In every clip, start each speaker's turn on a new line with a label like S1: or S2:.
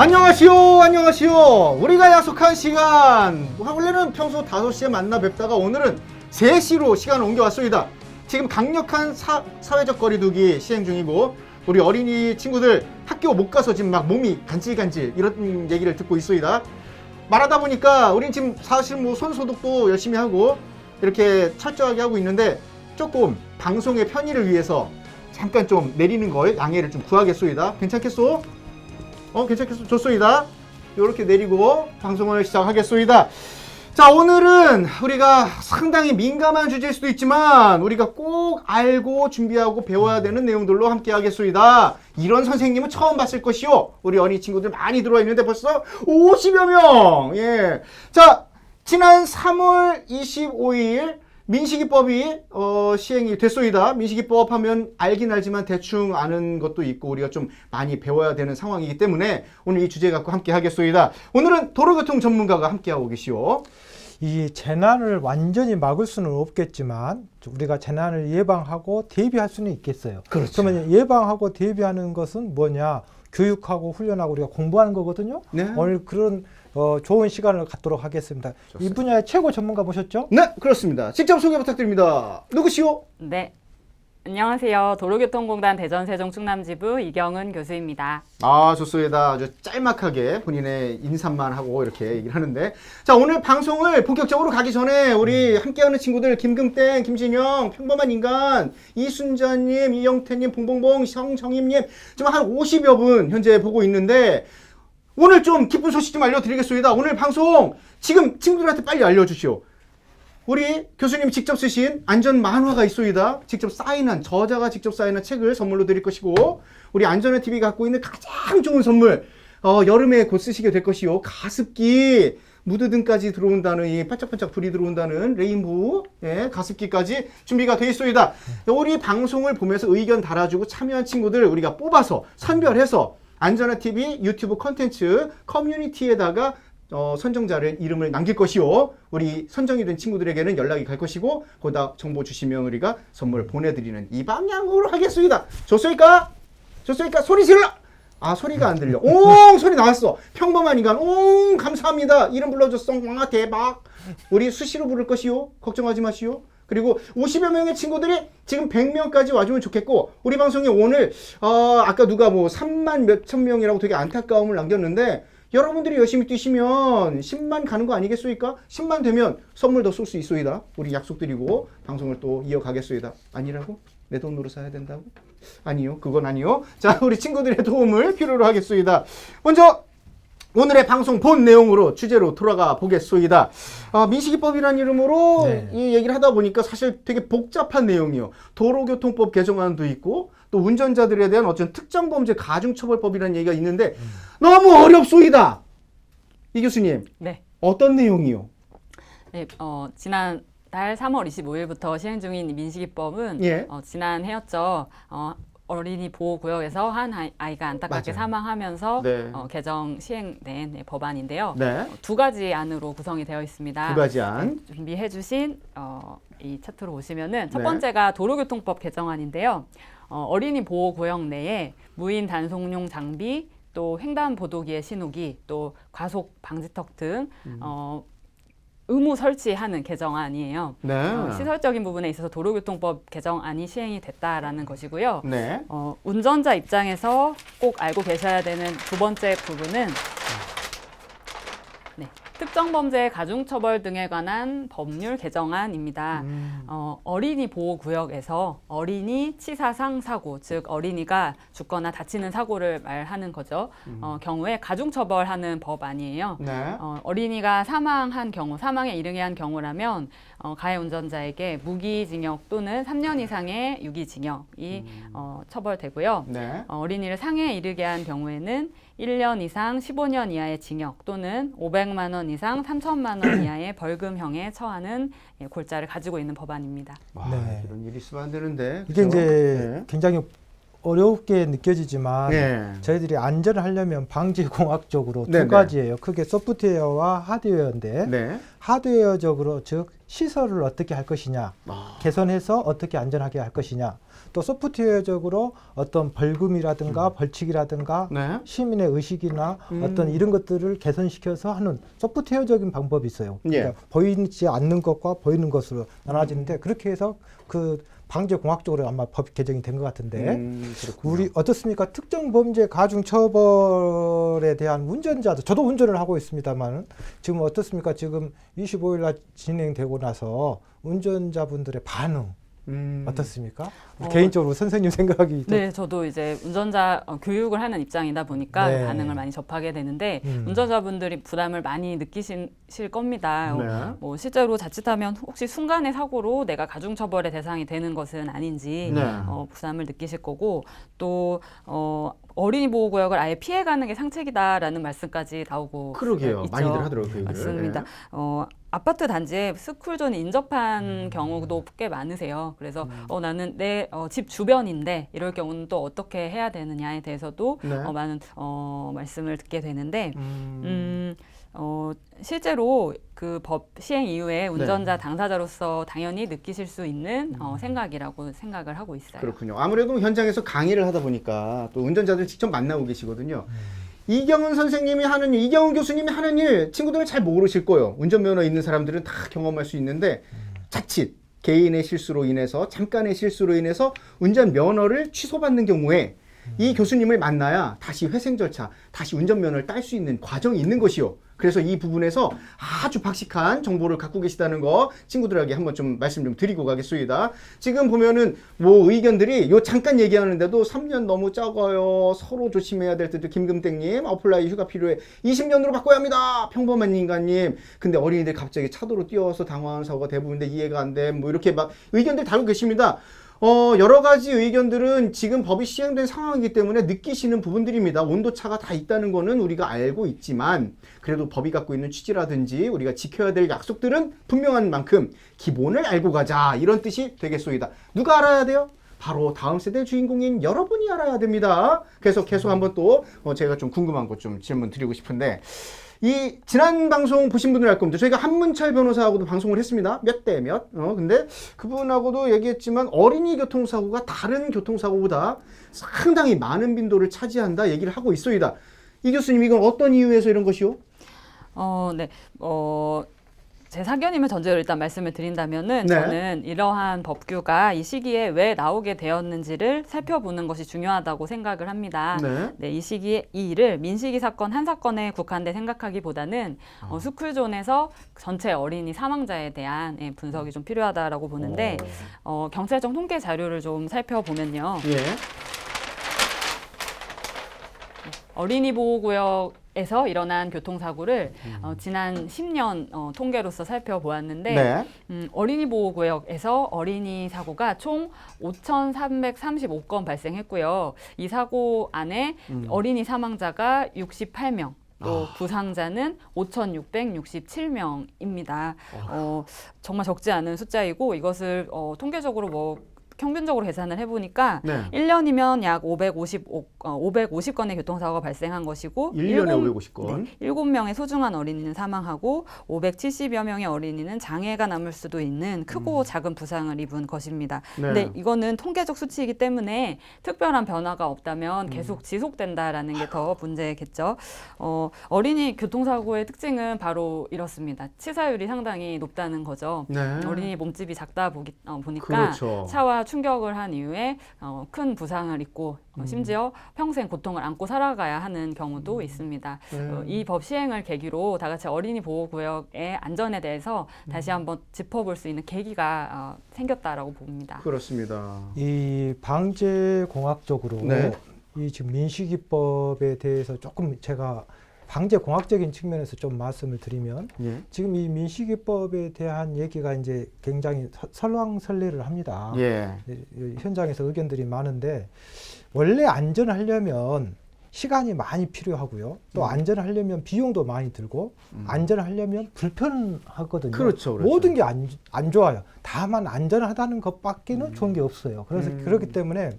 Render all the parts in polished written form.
S1: 안녕하시오, 안녕하시오. 우리가 약속한 시간, 원래는 평소 5시에 만나 뵙다가 오늘은 3시로 시간을 옮겨왔습니다. 지금 강력한 사회적 거리두기 시행 중이고, 우리 어린이 친구들 학교 못 가서 지금 막 몸이 간질간질 이런 얘기를 듣고 있습니다. 말하다 보니까 우린 지금 사실 뭐 손 소독도 열심히 하고 이렇게 철저하게 하고 있는데, 조금 방송의 편의를 위해서 잠깐 좀 내리는 거에 양해를 좀 구하겠소이다. 괜찮겠소? 괜찮겠소? 좋소이다. 이렇게 내리고 방송을 시작하겠소이다. 자, 오늘은 우리가 상당히 민감한 주제일 수도 있지만 우리가 꼭 알고 준비하고 배워야 되는 내용들로 함께 하겠소이다. 이런 선생님은 처음 봤을 것이요. 우리 어린이 친구들 많이 들어와 있는데 벌써 50여 명. 예. 자, 지난 3월 25일 민식이법이 시행이 됐소이다. 민식이법 하면 알긴 알지만 대충 아는 것도 있고 우리가 좀 많이 배워야 되는 상황이기 때문에 오늘 이 주제 갖고 함께 하겠소이다. 오늘은 도로교통 전문가가 함께하고 계시오.
S2: 이 재난을 완전히 막을 수는 없겠지만 우리가 재난을 예방하고 대비할 수는 있겠어요.
S1: 그렇죠.
S2: 그러면 예방하고 대비하는 것은 뭐냐? 교육하고 훈련하고 우리가 공부하는 거거든요.
S1: 네.
S2: 오늘 그런 좋은 시간을 갖도록 하겠습니다.
S1: 좋습니다.
S2: 이 분야의 최고 전문가 모셨죠?
S1: 네, 그렇습니다. 직접 소개 부탁드립니다. 누구시오?
S3: 네, 안녕하세요. 도로교통공단 대전 세종 충남지부 이경은 교수입니다.
S1: 아, 좋습니다. 아주 짤막하게 본인의 인사만 하고 이렇게 얘기를 하는데, 자, 오늘 방송을 본격적으로 가기 전에 우리 함께하는 친구들 김금땡, 김진영, 평범한 인간, 이순자님, 이영태님, 봉봉봉, 성정임님 지금 한 50여 분 현재 보고 있는데, 오늘 좀 기쁜 소식 좀 알려드리겠습니다. 오늘 방송 지금 친구들한테 빨리 알려주시오. 우리 교수님이 직접 쓰신 안전 만화가 있소이다. 직접 사인한, 저자가 직접 사인한 책을 선물로 드릴 것이고, 우리 안전한 TV가 갖고 있는 가장 좋은 선물, 여름에 곧 쓰시게 될 것이요. 가습기, 무드등까지 들어온다는, 이 반짝반짝 불이 들어온다는 레인보우, 예, 가습기까지 준비가 되어 있소이다. 우리 방송을 보면서 의견 달아주고 참여한 친구들 우리가 뽑아서 선별해서 안전한 TV 유튜브 콘텐츠 커뮤니티에다가 선정자를 이름을 남길 것이요. 우리 선정이 된 친구들에게는 연락이 갈 것이고, 거기다 정보 주시면 우리가 선물 보내드리는 이 방향으로 하겠습니다. 좋습니까? 좋습니까? 소리 질러! 아, 소리가 안 들려. 옹! 소리 나왔어. 평범한 인간. 옹! 감사합니다. 이름 불러줬어. 와, 대박. 우리 수시로 부를 것이요. 걱정하지 마시오. 그리고 50여 명의 친구들이 지금 100명까지 와주면 좋겠고, 우리 방송에 오늘 아까 누가 뭐 3만 몇천 명이라고 되게 안타까움을 남겼는데, 여러분들이 열심히 뛰시면 10만 가는 거 아니겠소이까? 10만 되면 선물 더 쏠 수 있소이다. 우리 약속드리고 방송을 또 이어가겠소이다. 아니라고? 내 돈으로 사야 된다고? 아니요, 그건 아니요. 자, 우리 친구들의 도움을 필요로 하겠소이다. 먼저 오늘의 방송 본 내용으로 주제로 돌아가 보겠소이다. 민식이법이라는 이름으로 이 얘기를 하다 보니까 사실 되게 복잡한 내용이요. 도로교통법 개정안도 있고, 또 운전자들에 대한 어떤 특정범죄 가중처벌법이라는 얘기가 있는데 너무 어렵소이다. 이 교수님.
S3: 네.
S1: 어떤 내용이요?
S3: 네, 지난 달 3월 25일부터 시행 중인 민식이법은
S1: 예.
S3: 지난 해였죠. 어린이 보호구역에서 한 아이가 안타깝게
S1: 맞아요.
S3: 사망하면서
S1: 네.
S3: 개정 시행된 법안인데요.
S1: 네.
S3: 2가지 안으로 구성이 되어 있습니다.
S1: 2가지 안.
S3: 네, 준비해주신 이 차트로 보시면은 첫
S1: 네.
S3: 번째가 도로교통법 개정안인데요. 어린이 보호구역 내에 무인 단속용 장비, 또 횡단보도기의 신호기, 또 과속 방지턱 등 의무 설치하는 개정안이에요.
S1: 네.
S3: 시설적인 부분에 있어서 도로교통법 개정안이 시행이 됐다라는 것이고요.
S1: 네.
S3: 운전자 입장에서 꼭 알고 계셔야 되는 두 번째 부분은 특정범죄 가중처벌 등에 관한 법률 개정안입니다. 어린이 보호구역에서 어린이 치사상 사고, 즉 어린이가 죽거나 다치는 사고를 말하는 거죠. 경우에 가중처벌하는 법안이에요.
S1: 네.
S3: 어린이가 사망한 경우, 사망에 이르게 한 경우라면 가해 운전자에게 무기징역 또는 3년 이상의 유기징역이 처벌되고요.
S1: 네.
S3: 어린이를 상해에 이르게 한 경우에는 1년 이상 15년 이하의 징역 또는 500만 원 이상 3천만 원 이하의 벌금형에 처하는 골자를 가지고 있는 법안입니다.
S1: 와,
S2: 네.
S1: 이런 일이 있으면 안 되는데.
S2: 이게
S1: 그렇죠?
S2: 이제
S1: 네.
S2: 굉장히 어렵게 느껴지지만
S1: 네.
S2: 저희들이 안전을 하려면 방지공학적으로
S1: 네,
S2: 두 가지예요. 크게 소프트웨어와 하드웨어인데
S1: 네.
S2: 하드웨어적으로 즉 시설을 어떻게 할 것이냐,
S1: 아.
S2: 개선해서 어떻게 안전하게 할 것이냐, 또 소프트웨어적으로 어떤 벌금이라든가 벌칙이라든가
S1: 네.
S2: 시민의 의식이나 어떤 이런 것들을 개선시켜서 하는 소프트웨어적인 방법이 있어요.
S1: 예.
S2: 그러니까 보이지 않는 것과 보이는 것으로 나눠지는데 그렇게 해서 그 방제 공학적으로 아마 법 개정이 된 것 같은데
S1: 그렇군요.
S2: 우리 어떻습니까? 특정 범죄 가중 처벌에 대한 운전자도 저도 운전을 하고 있습니다만 지금 어떻습니까? 지금 25일 날 진행되고 나서 운전자분들의 반응 어떻습니까? 개인적으로 선생님 생각이 또
S3: 네, 저도 이제 운전자 교육을 하는 입장이다 보니까
S2: 네.
S3: 반응을 많이 접하게 되는데 운전자분들이 부담을 많이 느끼실 겁니다.
S1: 네.
S3: 뭐 실제로 자칫하면 혹시 순간의 사고로 내가 가중처벌의 대상이 되는 것은 아닌지
S1: 네.
S3: 부담을 느끼실 거고 또 어린이 보호구역을 아예 피해가는 게 상책이다라는 말씀까지 나오고
S1: 그러게요.
S3: 있죠.
S1: 많이들 하더라고요, 그 얘기를.
S3: 맞습니다.
S1: 네.
S3: 아파트 단지에 스쿨존이 인접한 경우도 꽤 많으세요. 그래서 나는 내 집 주변인데 이럴 경우는 또 어떻게 해야 되느냐에 대해서도
S1: 네.
S3: 많은 말씀을 듣게 되는데 실제로 그 법 시행 이후에 운전자 당사자로서 당연히 느끼실 수 있는 생각이라고 생각을 하고 있어요.
S1: 그렇군요. 아무래도 현장에서 강의를 하다 보니까 또 운전자들 직접 만나고 계시거든요. 이경은 선생님이 하는 일, 이경은 교수님이 하는 일 친구들은 잘 모르실 거예요. 운전면허 있는 사람들은 다 경험할 수 있는데 자칫 개인의 실수로 인해서 잠깐의 실수로 인해서 운전면허를 취소받는 경우에 이 교수님을 만나야 다시 회생 절차, 다시 운전면허를 딸 수 있는 과정이 있는 것이요. 그래서 이 부분에서 아주 박식한 정보를 갖고 계시다는 거 친구들에게 한번 좀 말씀 좀 드리고 가겠습니다. 지금 보면은 뭐 의견들이 요 잠깐 얘기하는데도 3년 너무 적어요. 서로 조심해야 될 때도 김금땡님 어플라이 휴가 필요해. 20년으로 바꿔야 합니다. 평범한 인간님. 근데 어린이들 갑자기 차도로 뛰어서 당황하는 사고가 대부분인데 이해가 안 돼. 뭐 이렇게 막 의견들 다루고 계십니다. 여러 가지 의견들은 지금 법이 시행된 상황이기 때문에 느끼시는 부분들입니다. 온도차가 다 있다는 거는 우리가 알고 있지만 그래도 법이 갖고 있는 취지라든지 우리가 지켜야 될 약속들은 분명한 만큼 기본을 알고 가자 이런 뜻이 되겠소이다. 누가 알아야 돼요? 바로 다음 세대 주인공인 여러분이 알아야 됩니다. 그래서 계속 한번 또 제가 좀 궁금한 것 좀 질문 드리고 싶은데 이 지난 방송 보신 분들 알 겁니다. 저희가 한문철 변호사하고도 방송을 했습니다. 몇 대 몇. 근데 그분하고도 얘기했지만 어린이 교통사고가 다른 교통사고보다 상당히 많은 빈도를 차지한다 얘기를 하고 있소이다. 이 교수님 이건 어떤 이유에서 이런 것이요?
S3: 네. 제 사견임을 전제로 일단 말씀을 드린다면은
S1: 네.
S3: 저는 이러한 법규가 이 시기에 왜 나오게 되었는지를 살펴보는 것이 중요하다고 생각을 합니다.
S1: 네.
S3: 이 시기에 이 일을 민식이 사건 한 사건에 국한돼 생각하기보다는 스쿨존에서 전체 어린이 사망자에 대한 분석이 좀 필요하다라고 보는데 경찰청 통계 자료를 좀 살펴보면요.
S1: 예.
S3: 어린이 보호구역에서 일어난 교통사고를 지난 10년 통계로서 살펴보았는데
S1: 네.
S3: 어린이 보호구역에서 어린이 사고가 총 5,335건 발생했고요. 이 사고 안에 어린이 사망자가 68명. 또 부상자는 5,667명입니다. 정말 적지 않은 숫자이고 이것을 통계적으로 평균적으로 계산을 해보니까
S1: 네.
S3: 1년이면 약 550건의 교통사고가 발생한 것이고
S1: 1년에 550건.
S3: 7명의 소중한 어린이는 사망하고 570여 명의 어린이는 장애가 남을 수도 있는 크고 작은 부상을 입은 것입니다.
S1: 네.
S3: 근데 이거는 통계적 수치이기 때문에 특별한 변화가 없다면 계속 지속된다라는 게 더 문제겠죠. 어린이 교통사고의 특징은 바로 이렇습니다. 치사율이 상당히 높다는 거죠.
S1: 네.
S3: 어린이 몸집이 작다 보니까
S1: 그렇죠.
S3: 차와 충격을 한 이후에 큰 부상을 입고 심지어 평생 고통을 안고 살아가야 하는 경우도 있습니다. 이 법 시행을 계기로 다 같이 어린이 보호구역의 안전에 대해서 다시 한번 짚어볼 수 있는 계기가 생겼다라고 봅니다.
S1: 그렇습니다.
S2: 이 방제 공학적으로
S1: 네.
S2: 이 지금 민식이법에 대해서 조금 제가 방제 공학적인 측면에서 좀 말씀을 드리면
S1: 예.
S2: 지금 이 민식이법에 대한 얘기가 이제 굉장히 설왕설래를 합니다.
S1: 예.
S2: 현장에서 의견들이 많은데 원래 안전하려면 시간이 많이 필요하고요. 또 안전하려면 비용도 많이 들고 안전하려면 불편하거든요.
S1: 그렇죠, 그렇죠.
S2: 모든 게 안 좋아요. 다만 안전하다는 것밖에는 좋은 게 없어요. 그래서 그렇기 때문에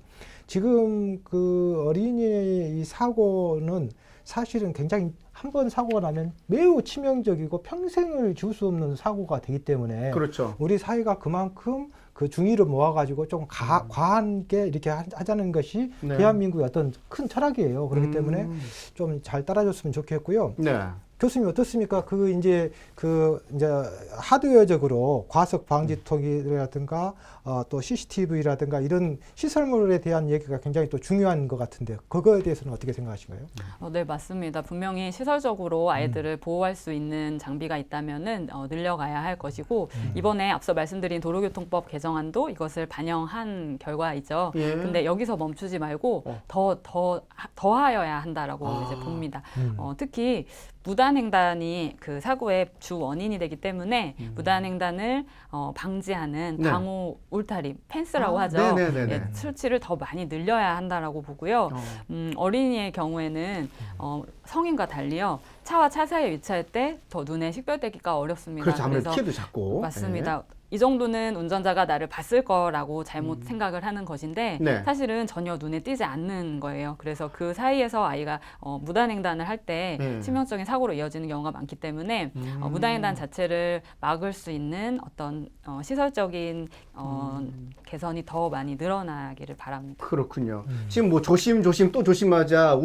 S2: 지금 그 어린이의 이 사고는 사실은 굉장히 한 번 사고가 나면 매우 치명적이고 평생을 지울 수 없는 사고가 되기 때문에
S1: 그렇죠.
S2: 우리 사회가 그만큼 그 중의를 모아가지고 좀 과한 게 이렇게 하자는 것이
S1: 네.
S2: 대한민국의 어떤 큰 철학이에요. 그렇기 때문에 좀 잘 따라줬으면 좋겠고요.
S1: 네.
S2: 교수님 어떻습니까? 이제 하드웨어적으로 과속 방지턱이라든가 또 CCTV라든가 이런 시설물에 대한 얘기가 굉장히 또 중요한 것 같은데 그거에 대해서는 어떻게 생각하신가요?
S3: 네, 맞습니다. 분명히 시설적으로 아이들을 보호할 수 있는 장비가 있다면은 늘려가야 할 것이고 이번에 앞서 말씀드린 도로교통법 개정안도 이것을 반영한 결과이죠.
S1: 예.
S3: 근데 여기서 멈추지 말고 더 하여야 한다라고 이제 봅니다. 특히 무단횡단이 그 사고의 주 원인이 되기 때문에 무단횡단을 방지하는
S1: 네.
S3: 방호 울타리, 펜스라고 하죠.
S1: 네네네네.
S3: 예, 설치를 더 많이 늘려야 한다라고 보고요. 어린이의 경우에는 성인과 달리요. 차와 차 사이에 위치할 때 더 눈에 식별되기가 어렵습니다.
S1: 그렇죠. 아무래도
S3: 그래서
S1: 키도 작고.
S3: 맞습니다. 이 정도는 운전자가 나를 봤을 거라고 잘못 생각을 하는 것인데
S1: 네.
S3: 사실은 전혀 눈에 띄지 않는 거예요. 그래서 그 사이에서 아이가 무단횡단을 할 때 치명적인 사고로 이어지는 경우가 많기 때문에 무단횡단 자체를 막을 수 있는 어떤 시설적인 개선이 더 많이 늘어나기를 바랍니다.
S1: 그렇군요. 지금 뭐 조심 또 조심하자.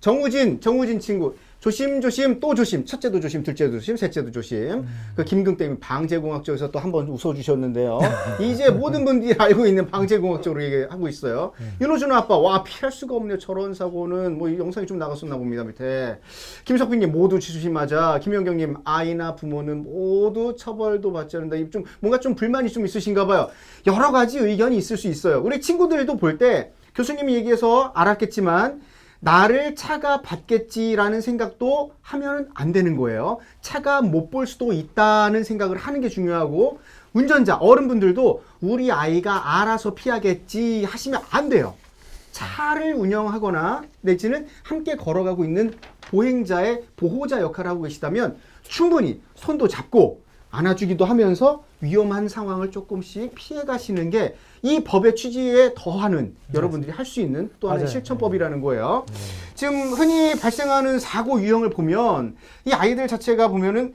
S1: 정우진 친구. 조심 또 조심. 첫째도 조심, 둘째도 조심, 셋째도 조심. 그 김금땡이 방재공학 쪽에서 또 한번 웃어주셨는데요. 이제 모든 분들이 알고 있는 방재공학 쪽으로 얘기하고 있어요. 윤호준 아빠, 와 피할 수가 없네요. 저런 사고는 뭐 이 영상이 좀 나갔었나 봅니다. 밑에 김석빈님 모두 조심하자. 김영경님 아이나 부모는 모두 처벌도 받지 않는다. 좀 뭔가 좀 불만이 좀 있으신가 봐요. 여러 가지 의견이 있을 수 있어요. 우리 친구들도 볼 때 교수님이 얘기해서 알았겠지만. 나를 차가 받겠지라는 생각도 하면 안 되는 거예요. 차가 못 볼 수도 있다는 생각을 하는 게 중요하고 운전자, 어른분들도 우리 아이가 알아서 피하겠지 하시면 안 돼요. 차를 운영하거나 내지는 함께 걸어가고 있는 보행자의 보호자 역할을 하고 계시다면 충분히 손도 잡고 안아주기도 하면서 위험한 상황을 조금씩 피해 가시는 게 이 법의 취지에 더하는 여러분들이 할 수 있는 또 하나의
S2: 맞아요.
S1: 실천법이라는 거예요. 지금 흔히 발생하는 사고 유형을 보면 이 아이들 자체가 보면은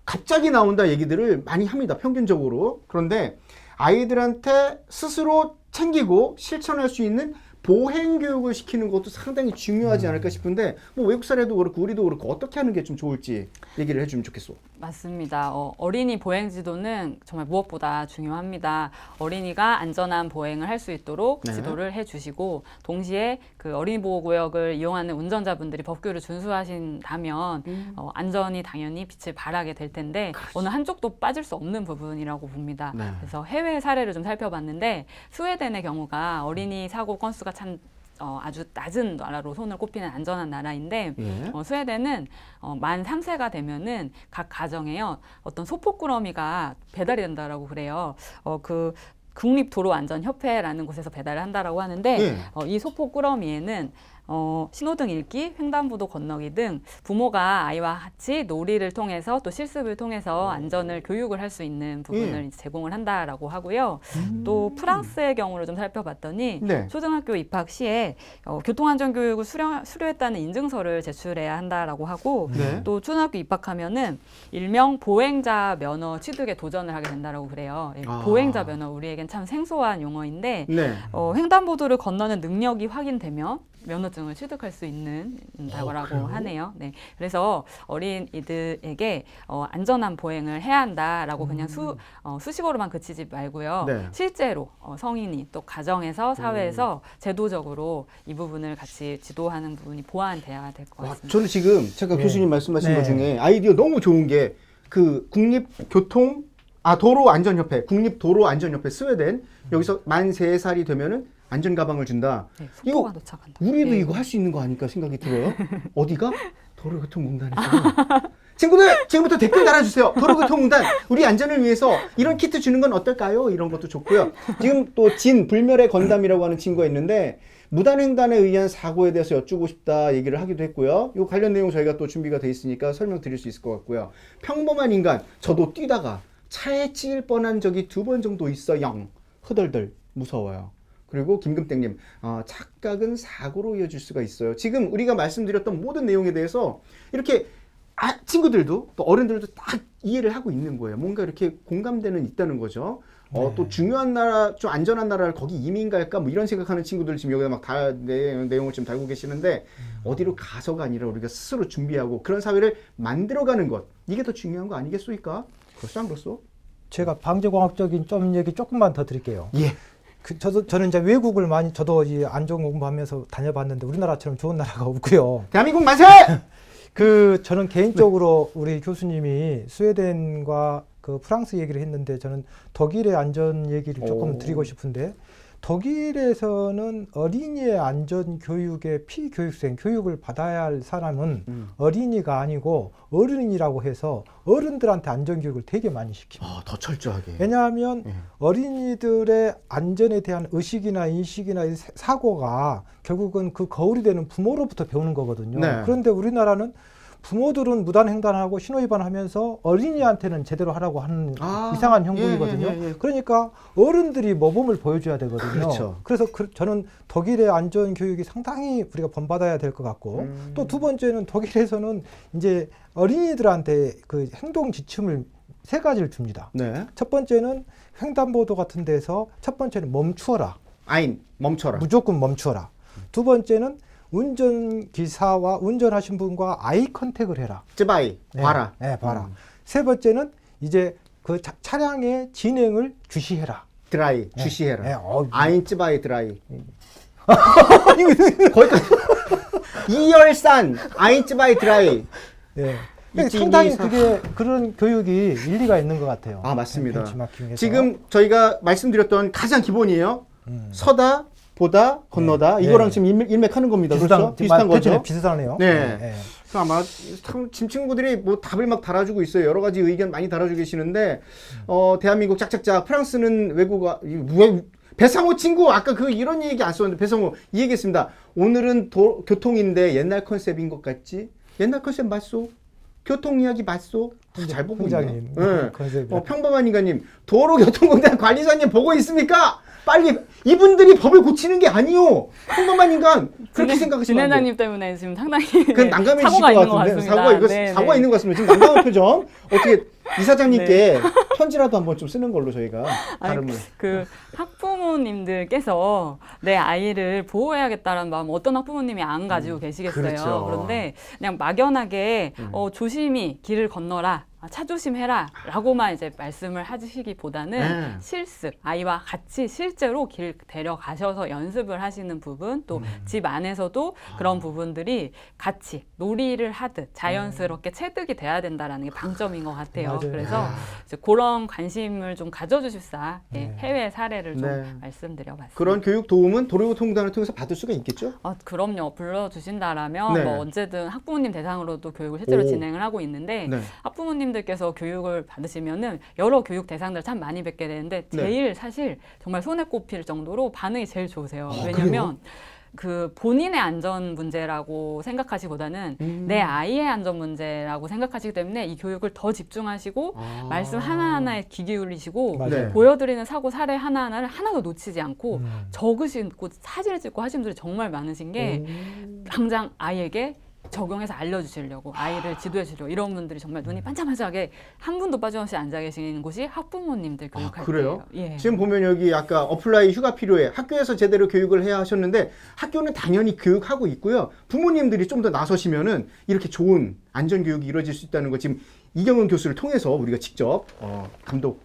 S1: 갑자기 나온다 얘기들을 많이 합니다. 평균적으로. 그런데 아이들한테 스스로 챙기고 실천할 수 있는 보행 교육을 시키는 것도 상당히 중요하지 않을까 싶은데 뭐 외국 사례도 그렇고 우리도 그렇고 어떻게 하는 게 좀 좋을지 얘기를 해주면 좋겠어.
S3: 맞습니다. 어린이 보행 지도는 정말 무엇보다 중요합니다. 어린이가 안전한 보행을 할 수 있도록
S1: 네.
S3: 지도를 해주시고 동시에 그 어린이 보호구역을 이용하는 운전자분들이 법규를 준수하신다면 안전이 당연히 빛을 발하게 될 텐데 어느 한쪽도 빠질 수 없는 부분이라고 봅니다.
S1: 네.
S3: 그래서 해외 사례를 좀 살펴봤는데 스웨덴의 경우가 어린이 사고 건수가 참 아주 낮은 나라로 손을 꼽히는 안전한 나라인데
S1: 예.
S3: 스웨덴은 만 3세가 되면은 각 가정에요 어떤 소포꾸러미가 배달이 된다라고 그래요. 그 국립도로안전협회라는 곳에서 배달을 한다라고 하는데
S1: 예.
S3: 이 소포꾸러미에는 신호등 읽기, 횡단보도 건너기 등 부모가 아이와 같이 놀이를 통해서 또 실습을 통해서 안전을 교육을 할 수 있는 부분을 이제 제공을 한다라고 하고요. 또 프랑스의 경우를 좀 살펴봤더니
S1: 네.
S3: 초등학교 입학 시에 교통안전교육을 수료했다는 인증서를 제출해야 한다라고 하고
S1: 네.
S3: 또 초등학교 입학하면은 일명 보행자 면허 취득에 도전을 하게 된다라고 그래요. 예,
S1: 아.
S3: 보행자 면허 우리에겐 참 생소한 용어인데
S1: 네.
S3: 횡단보도를 건너는 능력이 확인되면 면허증을 취득할 수 있는 다라고 하네요. 네, 그래서 어린이들에게 안전한 보행을 해야 한다라고 그냥 수식어로만 그치지 말고요.
S1: 네.
S3: 실제로 성인이 또 가정에서 사회에서 제도적으로 이 부분을 같이 지도하는 부분이 보완돼야 될 것
S1: 와,
S3: 같습니다.
S1: 저는 지금 잠깐
S2: 네.
S1: 교수님 말씀하신
S2: 네.
S1: 것 중에 아이디어 너무 좋은 게 그 도로안전협회, 국립도로안전협회 스웨덴 여기서 만 3살이 되면은 안전가방을 준다.
S3: 네,
S1: 이거
S3: 속도가 도착한다.
S1: 우리도
S3: 네.
S1: 이거 할 수 있는 거 아닐까 생각이 들어요. 어디가? 도로교통공단에서. 친구들 지금부터 댓글 달아주세요. 도로교통공단 우리 안전을 위해서 이런 키트 주는 건 어떨까요? 이런 것도 좋고요. 지금 또 불멸의 건담이라고 하는 친구가 있는데 무단횡단에 의한 사고에 대해서 여쭈고 싶다 얘기를 하기도 했고요. 이 관련 내용 저희가 또 준비가 돼 있으니까 설명드릴 수 있을 것 같고요. 평범한 인간 저도 뛰다가 차에 치일 뻔한 적이 2번 정도 있어요. 흐덜덜 무서워요. 그리고 김금땡님, 착각은 사고로 이어질 수가 있어요. 지금 우리가 말씀드렸던 모든 내용에 대해서 이렇게 친구들도 또 어른들도 딱 이해를 하고 있는 거예요. 뭔가 이렇게 공감대는 있다는 거죠. 또 중요한 나라, 좀 안전한 나라를 거기 이민 갈까 뭐 이런 생각하는 친구들 지금 여기다 막 다 내용을 지금 달고 계시는데 어디로 가서가 아니라 우리가 스스로 준비하고 그런 사회를 만들어가는 것, 이게 더 중요한 거 아니겠습니까? 그렇소 안 그렇소?
S2: 제가 방재공학적인 좀 얘기 조금만 더 드릴게요.
S1: 예.
S2: 저는 이제 외국을 많이 저도 이 안전 공부하면서 다녀봤는데 우리나라처럼 좋은 나라가 없고요.
S1: 대한민국 만세!
S2: 저는 개인적으로 우리 교수님이 스웨덴과 그 프랑스 얘기를 했는데 저는 독일의 안전 얘기를 조금 드리고 싶은데 독일에서는 어린이의 안전 교육의 피교육생 교육을 받아야 할 사람은 어린이가 아니고 어른이라고 해서 어른들한테 안전 교육을 되게 많이 시킵니다.
S1: 더 철저하게.
S2: 왜냐하면 어린이들의 안전에 대한 의식이나 인식이나 사고가 결국은 그 거울이 되는 부모로부터 배우는 거거든요.
S1: 네.
S2: 그런데 우리나라는 부모들은 무단횡단하고 신호위반하면서 어린이한테는 제대로 하라고 하는 이상한 형국이거든요. 그러니까 어른들이 모범을 보여줘야 되거든요.
S1: 그렇죠.
S2: 그래서 저는 독일의 안전 교육이 상당히 우리가 본받아야 될 것 같고 또 두 번째는 독일에서는 이제 어린이들한테 그 행동 지침을 3가지를 줍니다.
S1: 네.
S2: 첫 번째는 횡단보도 같은 데서 첫 번째는 멈추어라.
S1: 멈춰라.
S2: 무조건 멈추어라. 두 번째는 운전기사와 운전하신 분과 아이 컨택을 해라.
S1: 쯔바이, 봐라.
S2: 네, 봐라. 세 번째는 이제 그 차량의 진행을 주시해라.
S1: 드라이, 주시해라.
S2: 네,
S1: 아인 쯔바이 드라이. 거기까지. 이열산, 아인 쯔바이 드라이.
S2: 네.
S1: 이지,
S2: 상당히
S1: 이사.
S2: 그런 교육이 일리가 있는 것 같아요.
S1: 맞습니다.
S2: 벤치마킹에서.
S1: 지금 저희가 말씀드렸던 가장 기본이에요. 서다, 보다, 건너다.
S2: 네.
S1: 이거랑 지금 일맥하는 겁니다. 그렇죠? 비슷한 거죠?
S2: 비슷하네요.
S1: 네. 그래서 아마 참 친구들이 뭐 답을 막 달아주고 있어요. 여러 가지 의견 많이 달아주고 계시는데, 대한민국 짝짝짝, 프랑스는 외국어, 배상호 친구, 아까 이런 얘기 안 썼는데, 배상호, 이 얘기했습니다. 오늘은 교통인데 옛날 컨셉인 것 같지? 옛날 컨셉 맞소? 교통 이야기 맞소? 잘 보고 있네. 네. 평범한 인간님, 도로교통공단 관리사님 보고 있습니까? 빨리 이분들이 법을 고치는 게 아니요. 평범한 인간 그렇게 생각하시면 안 돼요.
S3: 진해나님 때문에 지금 상당히
S1: 그건 난감해지실
S3: 사고가
S1: 것
S3: 있는 것
S1: 같은데
S3: 같습니다.
S1: 사고가 있는 것 같습니다. 지금 난감한 표정. 어떻게 이사장님께 편지라도 한번 좀 쓰는 걸로 저희가 발음을.
S3: 그 학부모님들께서 내 아이를 보호해야겠다는 마음 어떤 학부모님이 안 가지고 계시겠어요.
S1: 그렇죠.
S3: 그런데 그냥 막연하게 조심히 길을 건너라. 차 조심해라 라고만 이제 말씀을 하시기보다는 실습, 아이와 같이 실제로 길 데려가셔서 연습을 하시는 부분, 또 집 안에서도 그런 부분들이 같이 놀이를 하듯 자연스럽게 체득이 돼야 된다라는 게 방점인 것 같아요.
S2: 맞아요.
S3: 그래서 이제 그런 관심을 좀 가져주십사 해외 사례를 좀 말씀드려봤습니다.
S1: 그런 교육 도움은 도로교통공단을 통해서 받을 수가 있겠죠?
S3: 그럼요. 불러주신다라면
S1: 네.
S3: 뭐 언제든 학부모님 대상으로도 교육을 실제로 진행을 하고 있는데 학부모님들께서 교육을 받으시면은 여러 교육 대상들 참 많이 뵙게 되는데 제일 사실 정말 손에 꼽힐 정도로 반응이 제일 좋으세요. 왜냐면 그 본인의 안전 문제라고 생각하시보다는 내 아이의 안전 문제라고 생각하시기 때문에 이 교육을 더 집중하시고 말씀 하나하나에 귀 기울이시고 보여드리는 사고 사례 하나하나를 하나도 놓치지 않고 적으시고 사진을 찍고 하신 분들이 정말 많으신 게 당장 아이에게 적용해서 알려주시려고 아이를 지도해 주려고 이런 분들이 정말 눈이 반짝반짝하게 한 분도 빠짐없이 앉아 계시는 곳이 학부모님들 교육할
S1: 그래요?
S3: 때예요. 예.
S1: 지금 보면 여기 아까 어플라이 휴가 필요해. 학교에서 제대로 교육을 해야 하셨는데 학교는 당연히 교육하고 있고요. 부모님들이 좀 더 나서시면은 이렇게 좋은 안전 교육이 이루어질 수 있다는 거 지금 이경은 교수를 통해서 우리가 직접 감독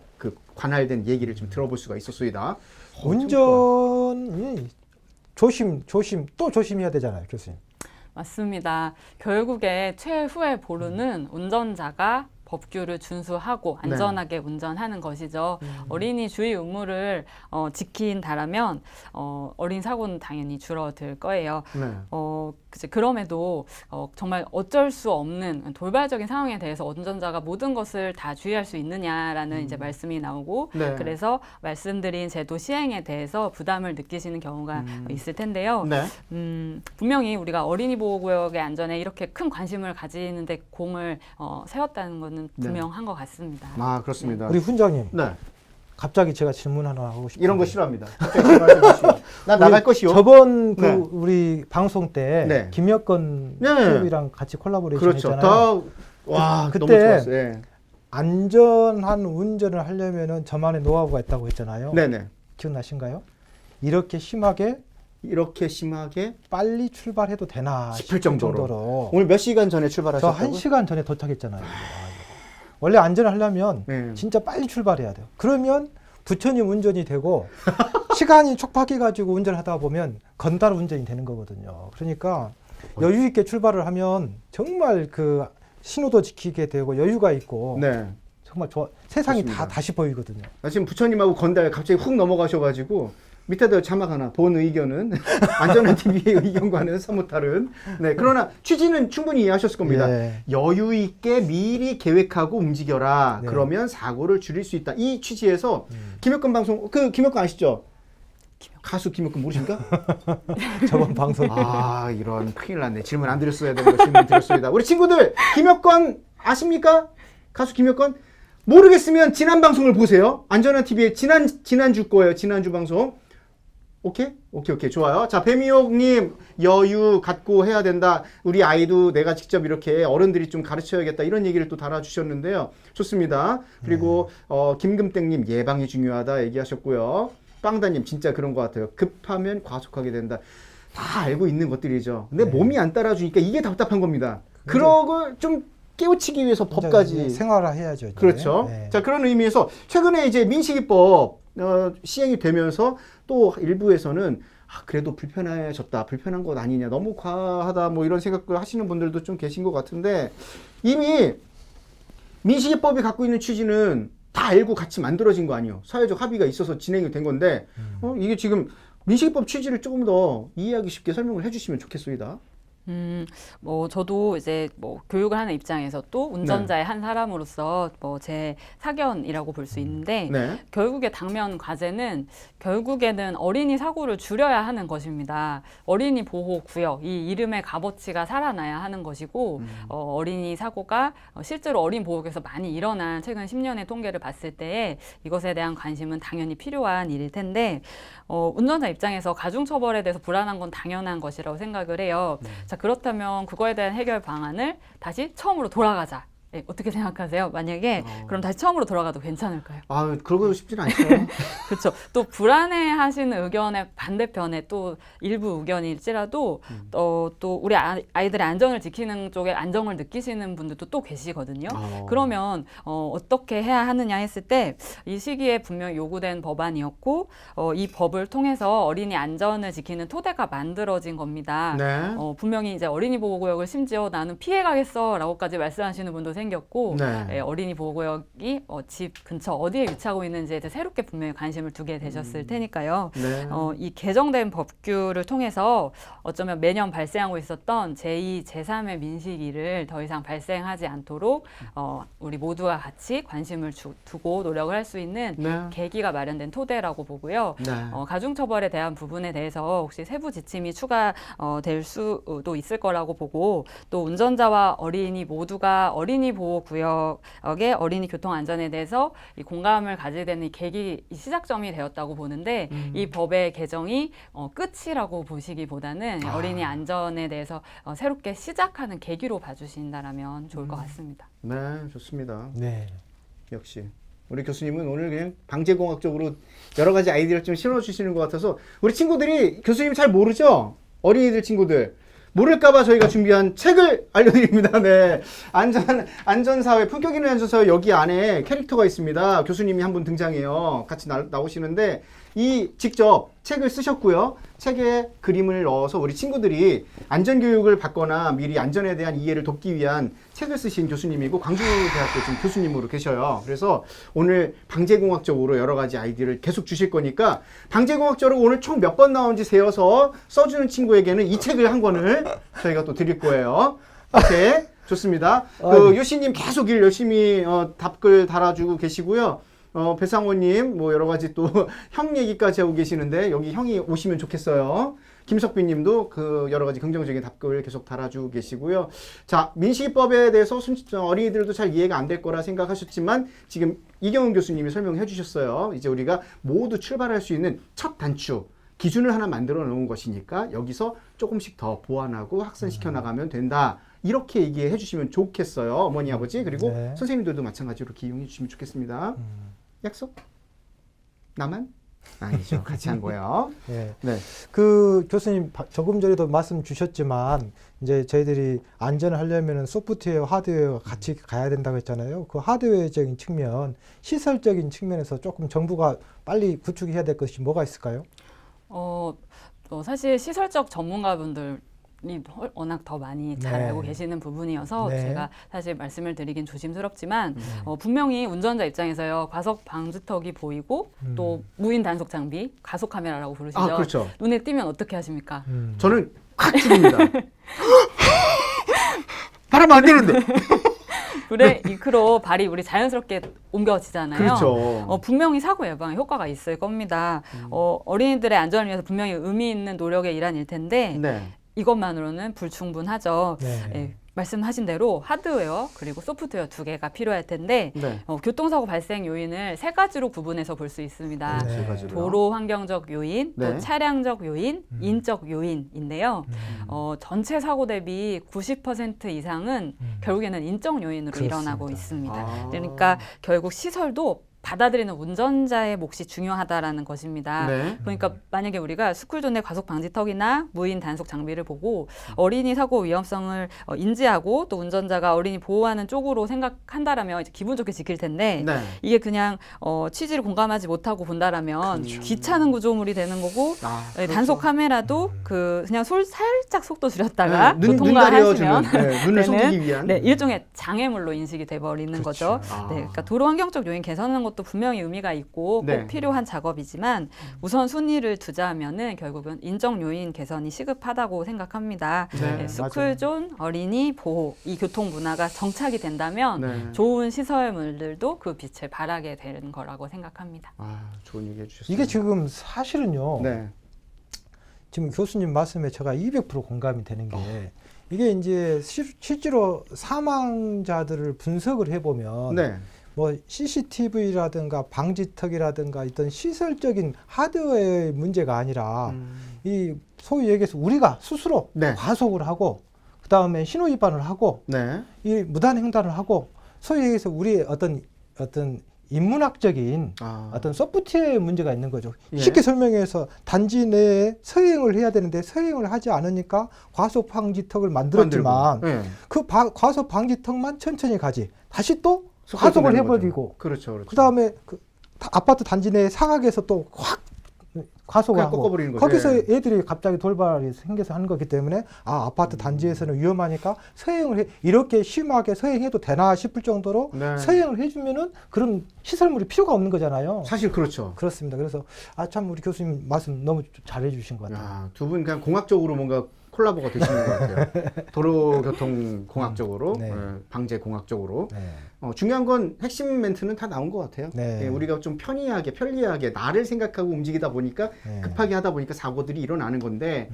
S1: 관할된 얘기를 좀 들어볼 수가 있었습니다.
S2: 운전이 조심 또 조심해야 되잖아요, 교수님.
S3: 맞습니다. 결국에 최후의 보루는 운전자가 법규를 준수하고 안전하게 운전하는 것이죠. 어린이 주의 의무를 지킨다라면 어린 사고는 당연히 줄어들 거예요. 그럼에도 정말 어쩔 수 없는 돌발적인 상황에 대해서 운전자가 모든 것을 다 주의할 수 있느냐라는 이제 말씀이 나오고 그래서 말씀드린 제도 시행에 대해서 부담을 느끼시는 경우가 있을 텐데요. 분명히 우리가 어린이 보호구역의 안전에 이렇게 큰 관심을 가지는데 공을 세웠다는 것은 분명한 것 같습니다.
S1: 그렇습니다.
S2: 우리 훈장님. 갑자기 제가 질문 하나 하고 싶어요.
S1: 이런 거 싫어합니다. 갑자기 질문하지 마시고. 나 나갈 것이요.
S2: 저번 그
S1: 네.
S2: 우리 방송 때
S1: 네.
S2: 김여건
S1: 네.
S2: TV랑 같이 콜라보레이션
S1: 그렇죠.
S2: 했잖아요.
S1: 와,
S2: 그때
S1: 너무 좋았어요. 예.
S2: 안전한 운전을 하려면은 저만의 노하우가 있다고 했잖아요.
S1: 네네.
S2: 기억나신가요? 이렇게 심하게 빨리 출발해도 되나
S1: 싶을 정도로. 오늘 몇 시간 전에
S2: 저
S1: 출발하셨다고요?
S2: 1시간 전에 도착했잖아요. 원래 안전을 하려면
S1: 네.
S2: 진짜 빨리 출발해야 돼요. 그러면 부처님 운전이 되고 시간이 촉박해가지고 운전하다 보면 건달 운전이 되는 거거든요. 그러니까 여유 있게 출발을 하면 정말 그 신호도 지키게 되고 여유가 있고
S1: 네.
S2: 정말 좋아. 세상이
S1: 좋습니다.
S2: 다 다시 보이거든요.
S1: 나 지금 부처님하고 건달 갑자기 훅 넘어가셔가지고 밑에다 자막 하나. 본 의견은 안전한 TV의 의견과는 사뭇 다른. 네. 그러나 취지는 충분히 이해하셨을 겁니다.
S2: 예.
S1: 여유 있게 미리 계획하고 움직여라.
S2: 네.
S1: 그러면 사고를 줄일 수 있다. 이 취지에서 김혁건 방송 김혁건 아시죠? 가수 김혁건 모르십니까?
S2: 저번 방송
S1: 아 이런 큰일 났네. 질문 안 드렸어야 되는 거 질문 드렸습니다. 우리 친구들 김혁건 아십니까? 가수 김혁건 모르겠으면 지난 방송을 보세요. 안전한 TV의 지난주 거예요. 지난주 방송. 오케이 좋아요. 자 배미옥님 여유 갖고 해야 된다. 우리 아이도 내가 직접 이렇게 어른들이 좀 가르쳐야겠다 이런 얘기를 또 달아주셨는데요. 좋습니다. 그리고 김금땡님 예방이 중요하다 얘기하셨고요. 빵다님 진짜 그런 것 같아요. 급하면 과속하게 된다. 다 알고 있는 것들이죠. 근데 몸이 안 따라주니까 이게 답답한 겁니다. 그러고 좀 깨우치기 위해서 법까지
S2: 생활화해야죠. 이제.
S1: 그렇죠.
S2: 네.
S1: 자 그런 의미에서 최근에 이제 민식이법 시행이 되면서 또 일부에서는 그래도 불편해졌다. 불편한 것 아니냐. 너무 과하다. 뭐 이런 생각을 하시는 분들도 좀 계신 것 같은데 이미 민식이법이 갖고 있는 취지는 다 알고 같이 만들어진 거 아니에요. 사회적 합의가 있어서 진행이 된 건데 이게 지금 민식이법 취지를 조금 더 이해하기 쉽게 설명을 해주시면 좋겠습니다.
S3: 뭐 저도 이제 뭐 교육을 하는 입장에서 또 운전자의 한 사람으로서 뭐 제 사견이라고 볼 수 있는데
S1: 네.
S3: 결국에 당면 과제는 결국에는 어린이 사고를 줄여야 하는 것입니다. 어린이 보호 구역 이 이름의 값어치가 살아나야 하는 것이고 어린이 사고가 실제로 어린 보호구역에서 많이 일어난 최근 10년의 통계를 봤을 때에 이것에 대한 관심은 당연히 필요한 일일 텐데 운전자 입장에서 가중처벌에 대해서 불안한 건 당연한 것이라고 생각을 해요. 자, 그렇다면 그거에 대한 해결 방안을 다시 처음으로 돌아가자. 네, 어떻게 생각하세요? 만약에 그럼 다시 처음으로 돌아가도 괜찮을까요?
S1: 아, 그러고 싶지는 않죠.
S3: 그렇죠. 또 불안해하시는 의견의 반대편에 또 일부 의견일지라도 또 우리 아이들의 안전을 지키는 쪽에 안정을 느끼시는 분들도 또 계시거든요. 그러면 어떻게 해야 하느냐 했을 때 이 시기에 분명히 요구된 법안이었고 이 법을 통해서 어린이 안전을 지키는 토대가 만들어진 겁니다.
S1: 네.
S3: 분명히 이제 어린이 보호구역을 심지어 나는 피해가겠어라고까지 말씀하시는 분도 생겼고
S1: 네.
S3: 어린이 보호구역이 집 근처 어디에 위치하고 있는지에 대해 새롭게 분명히 관심을 두게 되셨을 테니까요.
S1: 네.
S3: 이 개정된 법규를 통해서 어쩌면 매년 발생하고 있었던 제2, 제3의 민식이를 더 이상 발생하지 않도록 우리 모두가 같이 관심을 두고 노력을 할 수 있는
S1: 네.
S3: 계기가 마련된 토대라고 보고요.
S1: 네.
S3: 가중처벌에 대한 부분에 대해서 혹시 세부 지침이 추가될 수도 있을 거라고 보고 또 운전자와 어린이 모두가 어린이 보호구역의 어린이 교통안전에 대해서 이 공감을 가지게 되는 이 계기, 이 시작점이 되었다고 보는데 이 법의 개정이 끝이라고 보시기보다는 어린이 안전에 대해서 새롭게 시작하는 계기로 봐주신다라면 좋을 것 같습니다.
S1: 네, 좋습니다.
S2: 네.
S1: 역시 우리 교수님은 오늘 그냥 방제공학적으로 여러 가지 아이디어를 좀 실어주시는 것 같아서 우리 친구들이 교수님 잘 모르죠? 어린이들 친구들. 모를까봐 저희가 준비한 책을 알려드립니다. 네. 안전사회, 품격 있는 안전사회 여기 안에 캐릭터가 있습니다. 교수님이 한 분 등장해요. 같이 나오시는데 직접 책을 쓰셨고요. 책에 그림을 넣어서 우리 친구들이 안전교육을 받거나 미리 안전에 대한 이해를 돕기 위한 책을 쓰신 교수님이고 광주대학교 지금 교수님으로 계셔요. 그래서 오늘 방제공학적으로 여러 가지 아이디어를 계속 주실 거니까 방제공학적으로 오늘 총 몇 번 나온지 세어서 써주는 친구에게는 이 책을 한 권을 저희가 또 드릴 거예요. 오케이. 좋습니다. 유씨님 계속 일 열심히 답글 달아주고 계시고요. 배상호님, 뭐 여러 가지 또 형 얘기까지 하고 계시는데 여기 형이 오시면 좋겠어요. 김석빈님도 그 여러 가지 긍정적인 답글을 계속 달아주고 계시고요. 자, 민식이법에 대해서 어린이들도 잘 이해가 안 될 거라 생각하셨지만 지금 이경은 교수님이 설명해 주셨어요. 이제 우리가 모두 출발할 수 있는 첫 단추 기준을 하나 만들어 놓은 것이니까 여기서 조금씩 더 보완하고 확산시켜 나가면 된다. 이렇게 얘기해 주시면 좋겠어요. 어머니, 아버지, 그리고
S2: 네.
S1: 선생님들도 마찬가지로 기용해 주시면 좋겠습니다. 약속? 나만? 아니죠. 같이 한 거예요.
S2: 네.
S1: 네.
S2: 그 교수님 조금 전에도 말씀 주셨지만 이제 저희들이 안전을 하려면은 소프트웨어, 하드웨어가 같이 가야 된다고 했잖아요. 그 하드웨어적인 측면, 시설적인 측면에서 조금 정부가 빨리 구축해야 될 것이 뭐가 있을까요?
S3: 사실 시설적 전문가분들이 워낙 더 많이 잘
S2: 네.
S3: 알고 계시는 부분이어서
S2: 네.
S3: 제가 사실 말씀을 드리긴 조심스럽지만 분명히 운전자 입장에서요. 과속 방지턱이 보이고 또 무인 단속 장비, 가속 카메라라고 부르시죠.
S1: 아, 그렇죠.
S3: 눈에 띄면 어떻게 하십니까?
S1: 저는 확 줄입니다. 바라면 안 되는데.
S3: 브레이크로 발이 우리 자연스럽게 옮겨지잖아요.
S1: 그렇죠.
S3: 분명히 사고 예방에 효과가 있을 겁니다. 어린이들의 안전을 위해서 분명히 의미 있는 노력의 일환일 텐데
S1: 네.
S3: 이것만으로는 불충분하죠.
S2: 네.
S3: 예, 말씀하신 대로 하드웨어 그리고 소프트웨어 두 개가 필요할 텐데
S1: 네.
S3: 교통사고 발생 요인을 세 가지로 구분해서 볼 수 있습니다.
S2: 네.
S1: 세 가지로요.
S3: 도로 환경적 요인,
S1: 네.
S3: 또 차량적 요인, 인적 요인인데요. 전체 사고 대비 90% 이상은 결국에는 인적 요인으로
S2: 그렇습니다.
S3: 일어나고 있습니다.
S1: 아.
S3: 그러니까 결국 시설도 받아들이는 운전자의 몫이 중요하다라는 것입니다.
S1: 네.
S3: 그러니까 만약에 우리가 스쿨존 내 과속 방지턱이나 무인 단속 장비를 보고 어린이 사고 위험성을 인지하고 또 운전자가 어린이 보호하는 쪽으로 생각한다라면 이제 기분 좋게 지킬 텐데
S1: 네.
S3: 이게 그냥 취지를 공감하지 못하고 본다라면 귀찮은 구조물이 되는 거고
S1: 아,
S3: 단속 카메라도 그냥 살짝 속도 줄였다가
S1: 네, 눈
S3: 통과하시면
S1: 가려주는 눈을 속이기 위한
S3: 네, 일종의 장애물로 인식이 돼버리는 거죠.
S1: 아.
S3: 네, 그러니까 도로 환경적 요인 개선하는 것도 분명히 의미가 있고 꼭
S1: 네.
S3: 필요한 작업이지만 우선 순위를 두자면은 결국은 인적 요인 개선이 시급하다고 생각합니다.
S1: 네,
S3: 네, 스쿨존, 어린이 보호 이 교통 문화가 정착이 된다면
S1: 네.
S3: 좋은 시설물들도 그 빛을 발하게 되는 거라고 생각합니다.
S1: 아, 좋은 얘기 해주셨어요.
S2: 이게 지금 사실은요.
S1: 네.
S2: 지금 교수님 말씀에 제가 200% 공감이 되는 게 이게 이제 실제로 사망자들을 분석을 해보면
S1: 네.
S2: 뭐 CCTV라든가 방지턱이라든가 어떤 시설적인 하드웨어의 문제가 아니라 이 소위 얘기해서 우리가 스스로
S1: 네.
S2: 과속을 하고 그 다음에 신호 위반을 하고
S1: 네.
S2: 이 무단 횡단을 하고 소위 얘기해서 우리의 어떤 인문학적인 어떤 소프트웨어의 문제가 있는 거죠.
S1: 예.
S2: 쉽게 설명해서 단지 내에 서행을 해야 되는데 서행을 하지 않으니까 과속 방지턱을 만들었지만
S1: 네.
S2: 그 과속 방지턱만 천천히 가지 다시 또
S1: 속도를
S2: 과속을
S1: 내는
S2: 해버리고
S1: 거죠. 그렇죠, 그렇죠.
S2: 그 다음에 그 아파트 단지 내 사각에서 또 확 과속을
S1: 그냥
S2: 하고
S1: 꺾어버리는 거죠.
S2: 거기서
S1: 예.
S2: 애들이 갑자기 돌발이 생겨서 하는 거기 때문에 아파트 단지에서는 위험하니까 서행을 해 이렇게 심하게 서행해도 되나 싶을 정도로
S1: 네.
S2: 서행을 해주면은 그런 시설물이 필요가 없는 거잖아요.
S1: 사실 그렇죠.
S2: 그렇습니다. 그래서 참 우리 교수님 말씀 너무 잘해 주신 것 같아요.
S1: 야, 두 분 그냥 공학적으로 뭔가 콜라보가 되시는 것 같아요. 도로교통 공학적으로,
S2: 네.
S1: 방제 공학적으로.
S2: 네.
S1: 중요한 건 핵심 멘트는 다 나온 것 같아요.
S2: 네.
S1: 예, 우리가 좀 편리하게 나를 생각하고 움직이다 보니까
S2: 네.
S1: 급하게 하다 보니까 사고들이 일어나는 건데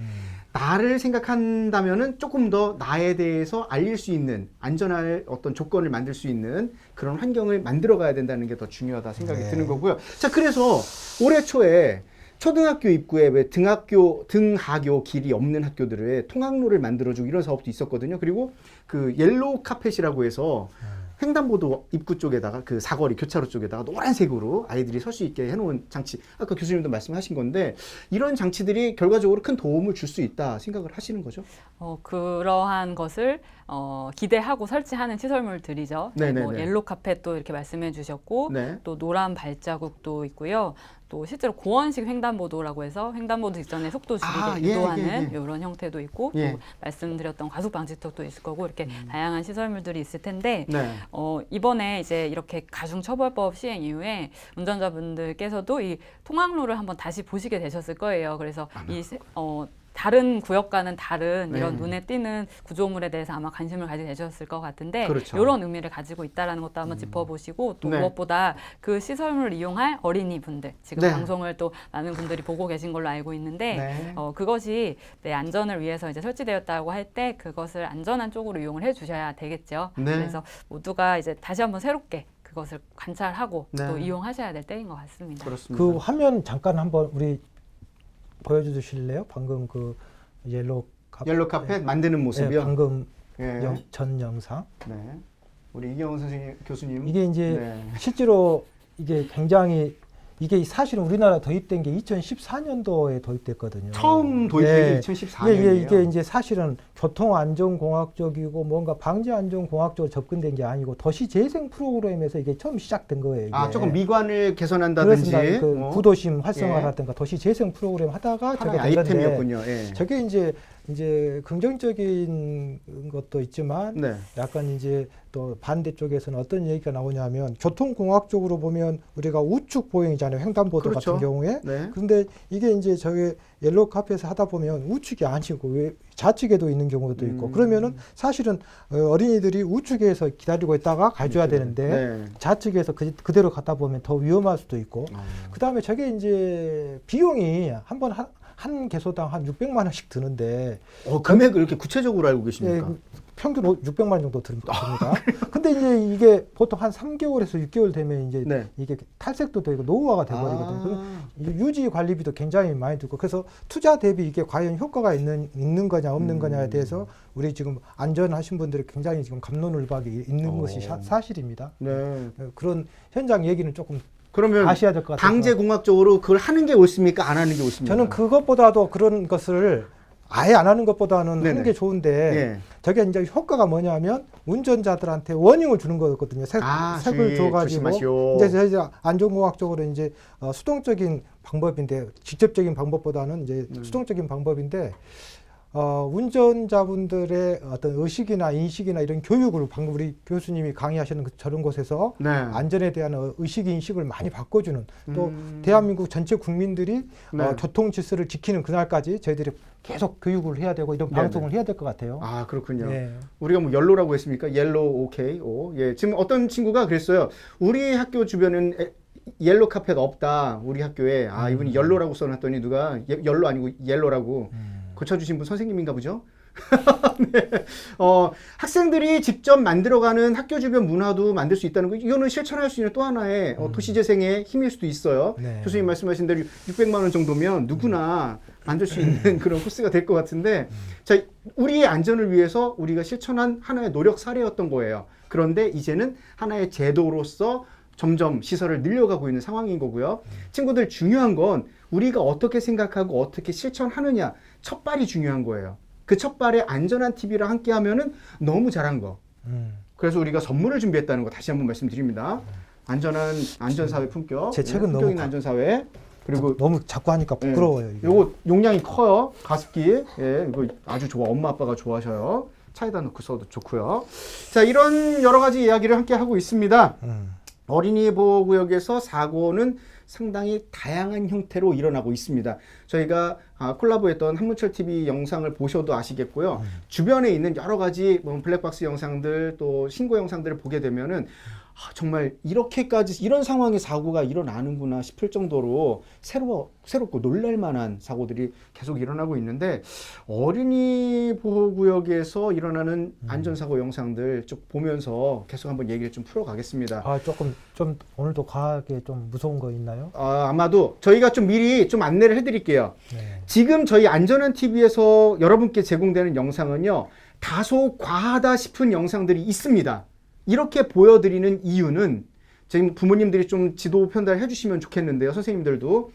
S1: 나를 생각한다면은 조금 더 나에 대해서 알릴 수 있는 안전할 어떤 조건을 만들 수 있는 그런 환경을 만들어 가야 된다는 게 더 중요하다 생각이
S2: 네.
S1: 드는 거고요. 자, 그래서 올해 초에 초등학교 입구에 왜 등하교 길이 없는 학교들에 통학로를 만들어주고 이런 사업도 있었거든요. 그리고 그 옐로우 카펫이라고 해서 횡단보도 입구 쪽에다가 그 사거리 교차로 쪽에다가 노란색으로 아이들이 설 수 있게 해놓은 장치. 아까 교수님도 말씀하신 건데 이런 장치들이 결과적으로 큰 도움을 줄 수 있다 생각을 하시는 거죠?
S3: 그러한 것을 기대하고 설치하는 시설물들이죠.
S1: 네네네.
S3: 뭐 옐로 카펫도 이렇게 말씀해 주셨고
S1: 네.
S3: 또 노란 발자국도 있고요. 또 실제로 고원식 횡단보도라고 해서 횡단보도 직전에 속도 줄이게 유도하는 이런 형태도 있고
S1: 예.
S3: 또 말씀드렸던 과속 방지턱도 있을 거고 이렇게 다양한 시설물들이 있을 텐데
S1: 네.
S3: 이번에 이제 이렇게 가중처벌법 시행 이후에 운전자분들께서도 이 통학로를 한번 다시 보시게 되셨을 거예요. 그래서 다른 구역과는 다른 이런
S1: 네.
S3: 눈에 띄는 구조물에 대해서 아마 관심을 가지게 되셨을 것 같은데
S1: 그렇죠.
S3: 이런 의미를 가지고 있다라는 것도 한번 짚어보시고 또
S1: 네.
S3: 무엇보다 그 시설물을 이용할 어린이분들 지금
S1: 네.
S3: 방송을 또 많은 분들이 보고 계신 걸로 알고 있는데
S1: 네.
S3: 그것이 내 안전을 위해서 이제 설치되었다고 할 때 그것을 안전한 쪽으로 이용을 해주셔야 되겠죠.
S1: 네.
S3: 그래서 모두가 이제 다시 한번 새롭게 그것을 관찰하고
S1: 네.
S3: 또 이용하셔야 될 때인 것 같습니다.
S1: 그렇습니다.
S2: 그 화면 잠깐 한번 우리 보여주실래요? 방금 그 옐로우
S1: 카펫 만드는 모습이요.
S2: 방금
S1: 예.
S2: 전 영상.
S1: 네. 우리 이경원 선생님 교수님.
S2: 이게 이제
S1: 네.
S2: 실제로 이게 굉장히 이게 사실은 우리나라 도입된 게 2014년도에 도입됐거든요.
S1: 처음 도입된
S2: 예.
S1: 게 2014년이에요.
S2: 예, 이게 이제 사실은 교통안전공학적이고 뭔가 방지안전공학적으로 접근된 게 아니고 도시재생 프로그램에서 이게 처음 시작된 거예요. 이게.
S1: 아, 조금 미관을 개선한다든지
S2: 그렇습니다. 그
S1: 뭐
S2: 구도심 활성화라든가 도시재생 프로그램 하다가 저게
S1: 하나의
S2: 된 건데
S1: 아이템이었군요. 예.
S2: 저게 이제 긍정적인 것도 있지만
S1: 네.
S2: 약간 이제 또 반대쪽에서는 어떤 얘기가 나오냐면 교통공학적으로 보면 우리가 우측 보행이잖아요. 횡단보도
S1: 그렇죠.
S2: 같은 경우에.
S1: 네.
S2: 그런데 이게 이제 저게 옐로우 카펫에서 하다 보면 우측이 아니고 왜 좌측에도 있는 경우도 있고 그러면은 사실은 어린이들이 우측에서 기다리고 있다가 가줘야 되는데
S1: 네.
S2: 좌측에서 그대로 갔다 보면 더 위험할 수도 있고 그다음에 저게 이제 비용이 한 개소당 한 600만 원씩 드는데
S1: 금액을 이렇게 구체적으로 알고 계십니까?
S2: 예, 평균 600만 원 정도 듭니다. 근데 이제 이게 보통 한 3개월에서 6개월 되면 이제
S1: 네.
S2: 이게 탈색도 되고 노후화가 돼버리거든요. 그럼 유지 관리비도 굉장히 많이 들고 그래서 투자 대비 이게 과연 효과가 있는 거냐 없는 거냐에 대해서 우리 지금 안전하신 분들이 굉장히 지금 갑론을박이 있는 것이 사실입니다.
S1: 네.
S2: 그런 현장 얘기는 조금
S1: 그러면
S2: 아셔야 될 것 같아요.
S1: 방제공학적으로 그걸 하는 게 옳습니까? 안 하는 게 옳습니까?
S2: 저는 그것보다도 그런 것을 아예 안 하는 것보다는
S1: 네네.
S2: 하는 게 좋은데
S1: 예.
S2: 저게 이제 효과가 뭐냐면 운전자들한테 워닝을 주는 거거든요. 색을
S1: 주의
S2: 줘가지고
S1: 조심하시오.
S2: 이제 안전공학적으로 이제 수동적인 방법인데 직접적인 방법보다는 이제 수동적인 방법인데 운전자분들의 어떤 의식이나 인식이나 이런 교육을 방금 우리 교수님이 강의하시는 저런 곳에서
S1: 네.
S2: 안전에 대한 의식 인식을 많이 바꿔주는 또 대한민국 전체 국민들이
S1: 네.
S2: 교통 질서를 지키는 그날까지 저희들이 계속 교육을 해야 되고 이런
S1: 네네.
S2: 방송을 해야 될 것 같아요.
S1: 아, 그렇군요.
S2: 네.
S1: 우리가 뭐 옐로라고 했습니까? 옐로우 오케이. 오. 예. 지금 어떤 친구가 그랬어요. 우리 학교 주변은 옐로 카펫 없다. 우리 학교에. 아, 이분이 옐로라고 써놨더니 누가 옐로 아니고 옐로라고 고쳐주신 분 선생님인가 보죠? 네. 학생들이 직접 만들어가는 학교 주변 문화도 만들 수 있다는 거, 이거는 실천할 수 있는 또 하나의 도시재생의 힘일 수도 있어요.
S2: 네.
S1: 교수님 말씀하신 대로 600만 원 정도면 누구나 만들 수 있는 그런 코스가 될 것 같은데, 자, 우리의 안전을 위해서 우리가 실천한 하나의 노력 사례였던 거예요. 그런데 이제는 하나의 제도로서 점점 시설을 늘려가고 있는 상황인 거고요. 친구들 중요한 건 우리가 어떻게 생각하고 어떻게 실천하느냐, 첫발이 중요한 거예요. 그 첫발에 안전한 TV랑 함께 하면은 너무 잘한 거. 그래서 우리가 선물을 준비했다는 거 다시 한번 말씀드립니다. 안전한 안전사회 품격.
S2: 제 책은
S1: 품격
S2: 너무
S1: 있는 안전사회. 그리고
S2: 너무 자꾸 하니까 부끄러워요. 이게.
S1: 요거 용량이 커요. 가습기. 예, 이거 아주 좋아. 엄마 아빠가 좋아하셔요. 차에다 넣고 써도 좋고요. 자, 이런 여러 가지 이야기를 함께 하고 있습니다. 어린이 보호구역에서 사고는 상당히 다양한 형태로 일어나고 있습니다. 저희가 콜라보했던 한문철 TV 영상을 보셔도 아시겠고요. 주변에 있는 여러 가지 블랙박스 영상들 또 신고 영상들을 보게 되면은 정말 이렇게까지 이런 상황에 사고가 일어나는구나 싶을 정도로 새롭고 놀랄만한 사고들이 계속 일어나고 있는데 어린이 보호구역에서 일어나는 안전사고 영상들 쭉 보면서 계속 한번 얘기를 좀 풀어가겠습니다.
S2: 조금 좀 오늘도 과하게 좀 무서운 거 있나요?
S1: 아마도 저희가 좀 미리 좀 안내를 해드릴게요.
S2: 네.
S1: 지금 저희 안전한 TV에서 여러분께 제공되는 영상은요, 다소 과하다 싶은 영상들이 있습니다. 이렇게 보여드리는 이유는 지금 부모님들이 좀 지도 편달해 주시면 좋겠는데요. 선생님들도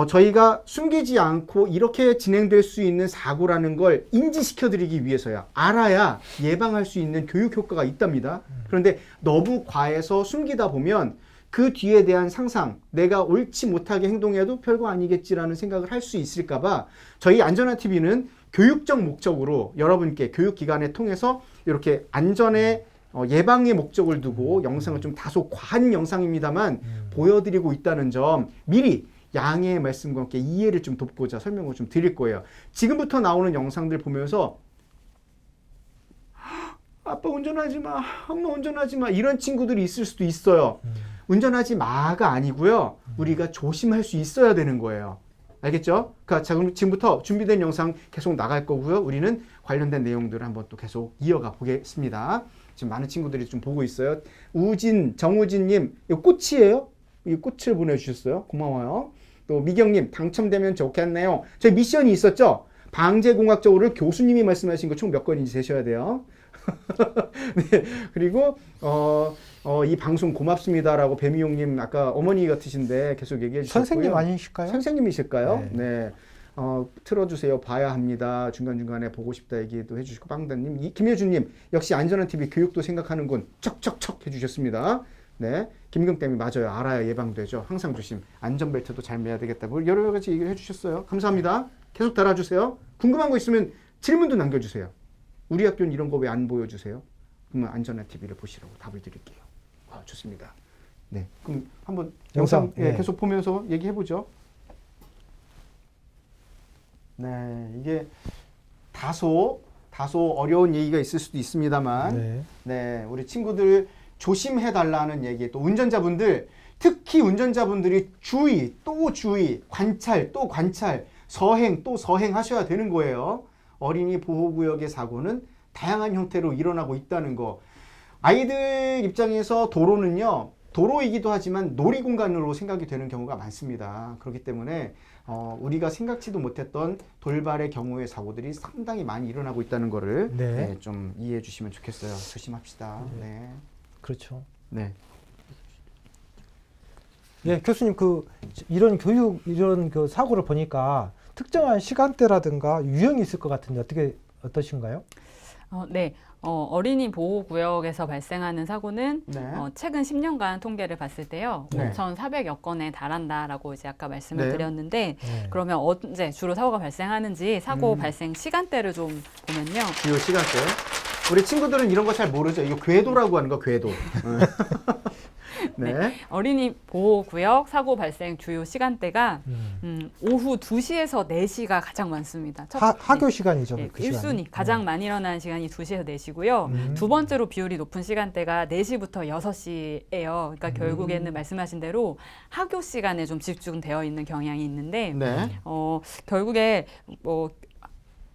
S1: 저희가 숨기지 않고 이렇게 진행될 수 있는 사고라는 걸 인지시켜 드리기 위해서야. 알아야 예방할 수 있는 교육 효과가 있답니다. 그런데 너무 과해서 숨기다 보면 그 뒤에 대한 상상, 내가 옳지 못하게 행동해도 별거 아니겠지라는 생각을 할 수 있을까 봐 저희 안전한 TV는 교육적 목적으로 여러분께 교육기관을 통해서 이렇게 안전에 예방의 목적을 두고 영상을 좀 다소 과한 영상입니다만 보여드리고 있다는 점 미리 양해의 말씀과 함께 이해를 좀 돕고자 설명을 좀 드릴 거예요. 지금부터 나오는 영상들 보면서 아빠 운전하지 마, 엄마 운전하지 마 이런 친구들이 있을 수도 있어요. 운전하지 마가 아니고요. 우리가 조심할 수 있어야 되는 거예요. 알겠죠? 그러니까 지금부터 준비된 영상 계속 나갈 거고요. 우리는 관련된 내용들을 한번 또 계속 이어가 보겠습니다. 지금 많은 친구들이 좀 보고 있어요. 정우진님, 이거 꽃이에요? 이 꽃을 보내주셨어요. 고마워요. 또 미경님, 당첨되면 좋겠네요. 저희 미션이 있었죠? 방재공학적으로 교수님이 말씀하신 거 총 몇 건인지 세셔야 돼요. 네, 그리고 이 방송 고맙습니다라고 배미용님 아까 어머니 같으신데 계속 얘기해 주셨고요.
S2: 선생님 아니실까요?
S1: 선생님이실까요?
S2: 네.
S1: 네. 틀어주세요. 봐야 합니다. 중간중간에 보고 싶다 얘기도 해주시고 빵단님, 김효준님 역시 안전한 TV 교육도 생각하는군. 척척척 해주셨습니다. 네, 김금땜이 맞아요. 알아야 예방되죠. 항상 조심. 안전벨트도 잘 매야 되겠다. 뭐 여러 가지 얘기를 해주셨어요. 감사합니다. 계속 달아주세요. 궁금한 거 있으면 질문도 남겨주세요. 우리 학교는 이런 거 왜 안 보여주세요? 그러면 안전한 TV를 보시라고 답을 드릴게요. 좋습니다. 네, 그럼 한번 영상
S2: 네.
S1: 계속 보면서 얘기해보죠. 네, 이게 다소 어려운 얘기가 있을 수도 있습니다만, 네, 우리 친구들 조심해달라는 얘기, 또 운전자분들, 특히 운전자분들이 주의, 또 주의, 관찰, 또 관찰, 서행, 또 서행하셔야 되는 거예요. 어린이 보호구역의 사고는 다양한 형태로 일어나고 있다는 거. 아이들 입장에서 도로는요, 도로이기도 하지만 놀이공간으로 생각이 되는 경우가 많습니다. 그렇기 때문에 우리가 생각지도 못했던 돌발의 경우의 사고들이 상당히 많이 일어나고 있다는 거를
S2: 네.
S1: 좀 이해해 주시면 좋겠어요. 조심합시다. 네.
S2: 그렇죠.
S1: 네.
S2: 예, 교수님 이런 그 사고를 보니까 특정한 시간대라든가 유형이 있을 것 같은데 어떠신가요?
S3: 네. 어린이 보호구역에서 발생하는 사고는
S1: 네.
S3: 최근 10년간 통계를 봤을 때요.
S1: 네.
S3: 5,400여 건에 달한다라고 이제 아까 말씀을
S1: 네.
S3: 드렸는데
S2: 네.
S3: 그러면 언제 주로 사고가 발생하는지 사고 발생 시간대를 좀 보면요.
S1: 주요 시간대. 우리 친구들은 이런 거 잘 모르죠. 이거 궤도라고 하는 거, 궤도. 네.
S3: 어린이 보호구역 사고 발생 주요 시간대가 오후 2시에서 4시가 가장 많습니다.
S2: 학교 시간이죠.
S3: 네,
S2: 그 시간이.
S3: 1순위 가장 많이 일어나는 시간이 2시에서 4시고요. 두 번째로 비율이 높은 시간대가 4시부터 6시예요. 그러니까 결국에는 말씀하신 대로 학교 시간에 좀 집중되어 있는 경향이 있는데
S1: 네.
S3: 결국에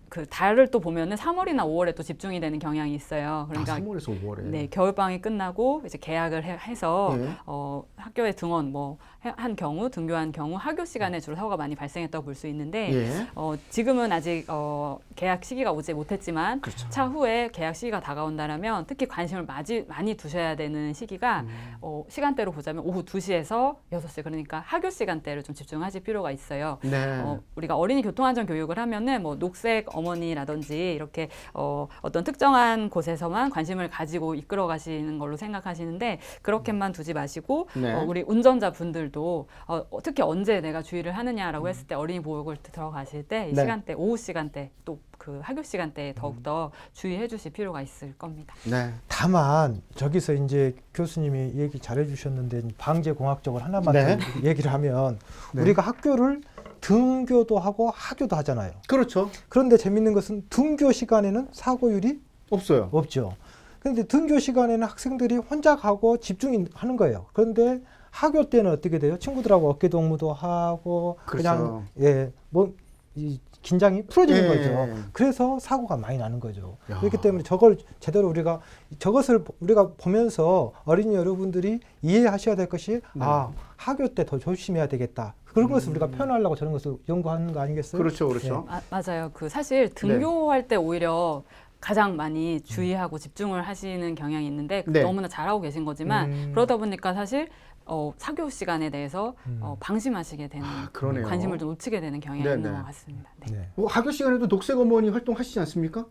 S3: 그 달을 또 보면은 3월이나 5월에 또 집중이 되는 경향이 있어요. 그러니까
S1: 3월에서 5월에.
S3: 네, 겨울방학이 끝나고 이제 개학을 해서
S1: 네.
S3: 학교에 등원 한 경우, 등교한 경우 학교 시간에 주로 사고가 많이 발생했다고 볼 수 있는데
S1: 예.
S3: 지금은 아직 개학 시기가 오지 못했지만
S1: 그렇죠.
S3: 차후에 개학 시기가 다가온다면 특히 관심을 많이 두셔야 되는 시기가 시간대로 보자면 오후 2시에서 6시 그러니까 학교 시간대를 좀 집중하실 필요가 있어요.
S1: 네.
S3: 우리가 어린이 교통안전 교육을 하면은 녹색 어머니라든지 이렇게 어떤 특정한 곳에서만 관심을 가지고 이끌어 가시는 걸로 생각하시는데 그렇게만 두지 마시고
S1: 네.
S3: 우리 운전자분들도 특히 언제 내가 주의를 하느냐라고 했을 때 어린이 보육을 들어가실 때 이
S1: 네.
S3: 시간대 오후 시간대 또 그 학교 시간대에 더욱더 주의해 주실 필요가 있을 겁니다.
S1: 네.
S2: 다만 저기서 이제 교수님이 얘기 잘해 주셨는데 방재공학적으로 하나만
S1: 네.
S2: 더 얘기를 하면
S1: 네.
S2: 우리가 학교를 등교도 하고 하교도 하잖아요.
S1: 그렇죠.
S2: 그런데 재밌는 것은 등교 시간에는 사고율이
S1: 없어요.
S2: 없죠. 그런데 등교 시간에는 학생들이 혼자 가고 집중하는 거예요. 그런데 학교 때는 어떻게 돼요? 친구들하고 어깨 동무도 하고
S1: 그렇죠.
S2: 그냥 이 긴장이 풀어지는
S1: 예.
S2: 거죠. 그래서 사고가 많이 나는 거죠.
S1: 야.
S2: 그렇기 때문에 저것을 우리가 보면서 어린이 여러분들이 이해하셔야 될 것이
S1: 네.
S2: 학교 때 더 조심해야 되겠다. 그런 것을 우리가 표현하려고 저런 것을 연구하는 거 아니겠어요?
S1: 그렇죠. 그렇죠.
S3: 맞아요. 사실 등교할 때 오히려 가장 많이 주의하고 집중을 하시는 경향이 있는데
S1: 네.
S3: 너무나 잘하고 계신 거지만 그러다 보니까 사실 사교 시간에 대해서 방심하시게 되는
S1: 그러네요.
S3: 관심을 좀 놓치게 되는 경향이
S1: 네네.
S3: 있는 것 같습니다. 네.
S2: 네.
S1: 학교 시간에도 녹색 어머니 활동하시지 않습니까?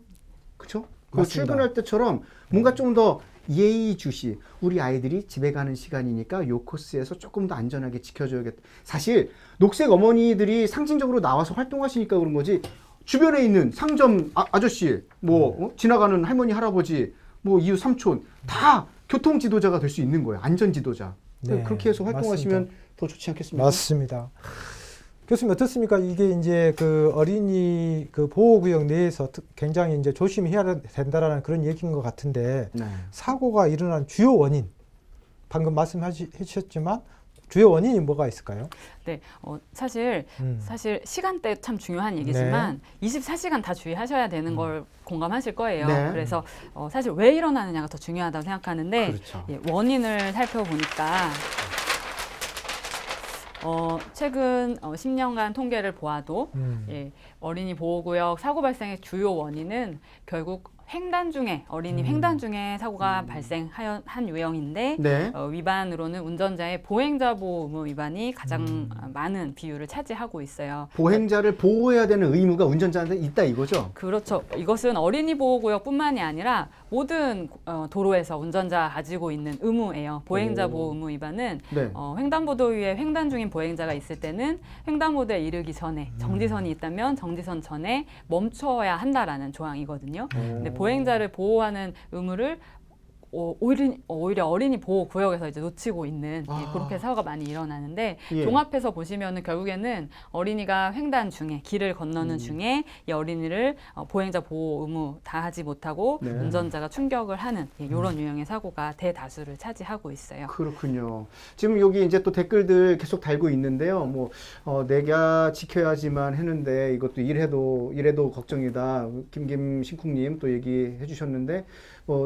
S1: 그렇죠?
S2: 맞습니다.
S1: 출근할 때처럼 뭔가 좀 더 예의주시 우리 아이들이 집에 가는 시간이니까 요 코스에서 조금 더 안전하게 지켜줘야겠다. 사실 녹색 어머니들이 상징적으로 나와서 활동하시니까 그런 거지 주변에 있는 상점 아저씨 지나가는 할머니 할아버지 이웃 삼촌 다 교통 지도자가 될 수 있는 거예요. 안전 지도자.
S2: 네,
S1: 그렇게 해서 활동하시면
S2: 맞습니다.
S1: 더 좋지 않겠습니까?
S2: 맞습니다. 교수님 어떻습니까? 이게 이제 그 어린이 그 보호구역 내에서 굉장히 이제 조심해야 된다라는 그런 얘기인 것 같은데
S1: 네.
S2: 사고가 일어난 주요 원인 방금 말씀하셨지만 주요 원인이 뭐가 있을까요?
S3: 네, 사실 시간대 참 중요한 얘기지만 24시간 다 주의하셔야 되는 걸 공감하실 거예요.
S1: 네.
S3: 그래서 사실 왜 일어나느냐가 더 중요하다고 생각하는데
S1: 그렇죠.
S3: 예, 원인을 살펴보니까 최근 10년간 통계를 보아도 예, 어린이 보호구역 사고 발생의 주요 원인은 결국 횡단 중에 어린이 횡단 중에 사고가 발생한 유형인데
S1: 네.
S3: 위반으로는 운전자의 보행자 보호 의무 위반이 가장 많은 비율을 차지하고 있어요.
S1: 보행자를 보호해야 되는 의무가 운전자한테 있다 이거죠?
S3: 그렇죠. 이것은 어린이 보호구역뿐만이 아니라 모든 도로에서 운전자가 가지고 있는 의무예요. 보행자 보호 의무 위반은
S1: 네.
S3: 횡단보도 위에 횡단 중인 보행자가 있을 때는 횡단보도에 이르기 전에 정지선이 있다면 정지선 전에 멈춰야 한다라는 조항이거든요. 근데 보행자를 보호하는 의무를 오히려 어린이 보호 구역에서 이제 놓치고 있는 그렇게 사고가 많이 일어나는데
S1: 예.
S3: 종합해서 보시면은 결국에는 어린이가 횡단 중에 길을 건너는 중에 이 어린이를 보행자 보호 의무 다하지 못하고
S1: 네.
S3: 운전자가 충격을 하는 이런 유형의 사고가 대다수를 차지하고 있어요.
S1: 그렇군요. 지금 여기 이제 또 댓글들 계속 달고 있는데요. 뭐 내가 지켜야지만 했는데 이것도 이래도 걱정이다. 김신쿵님 또 얘기해 주셨는데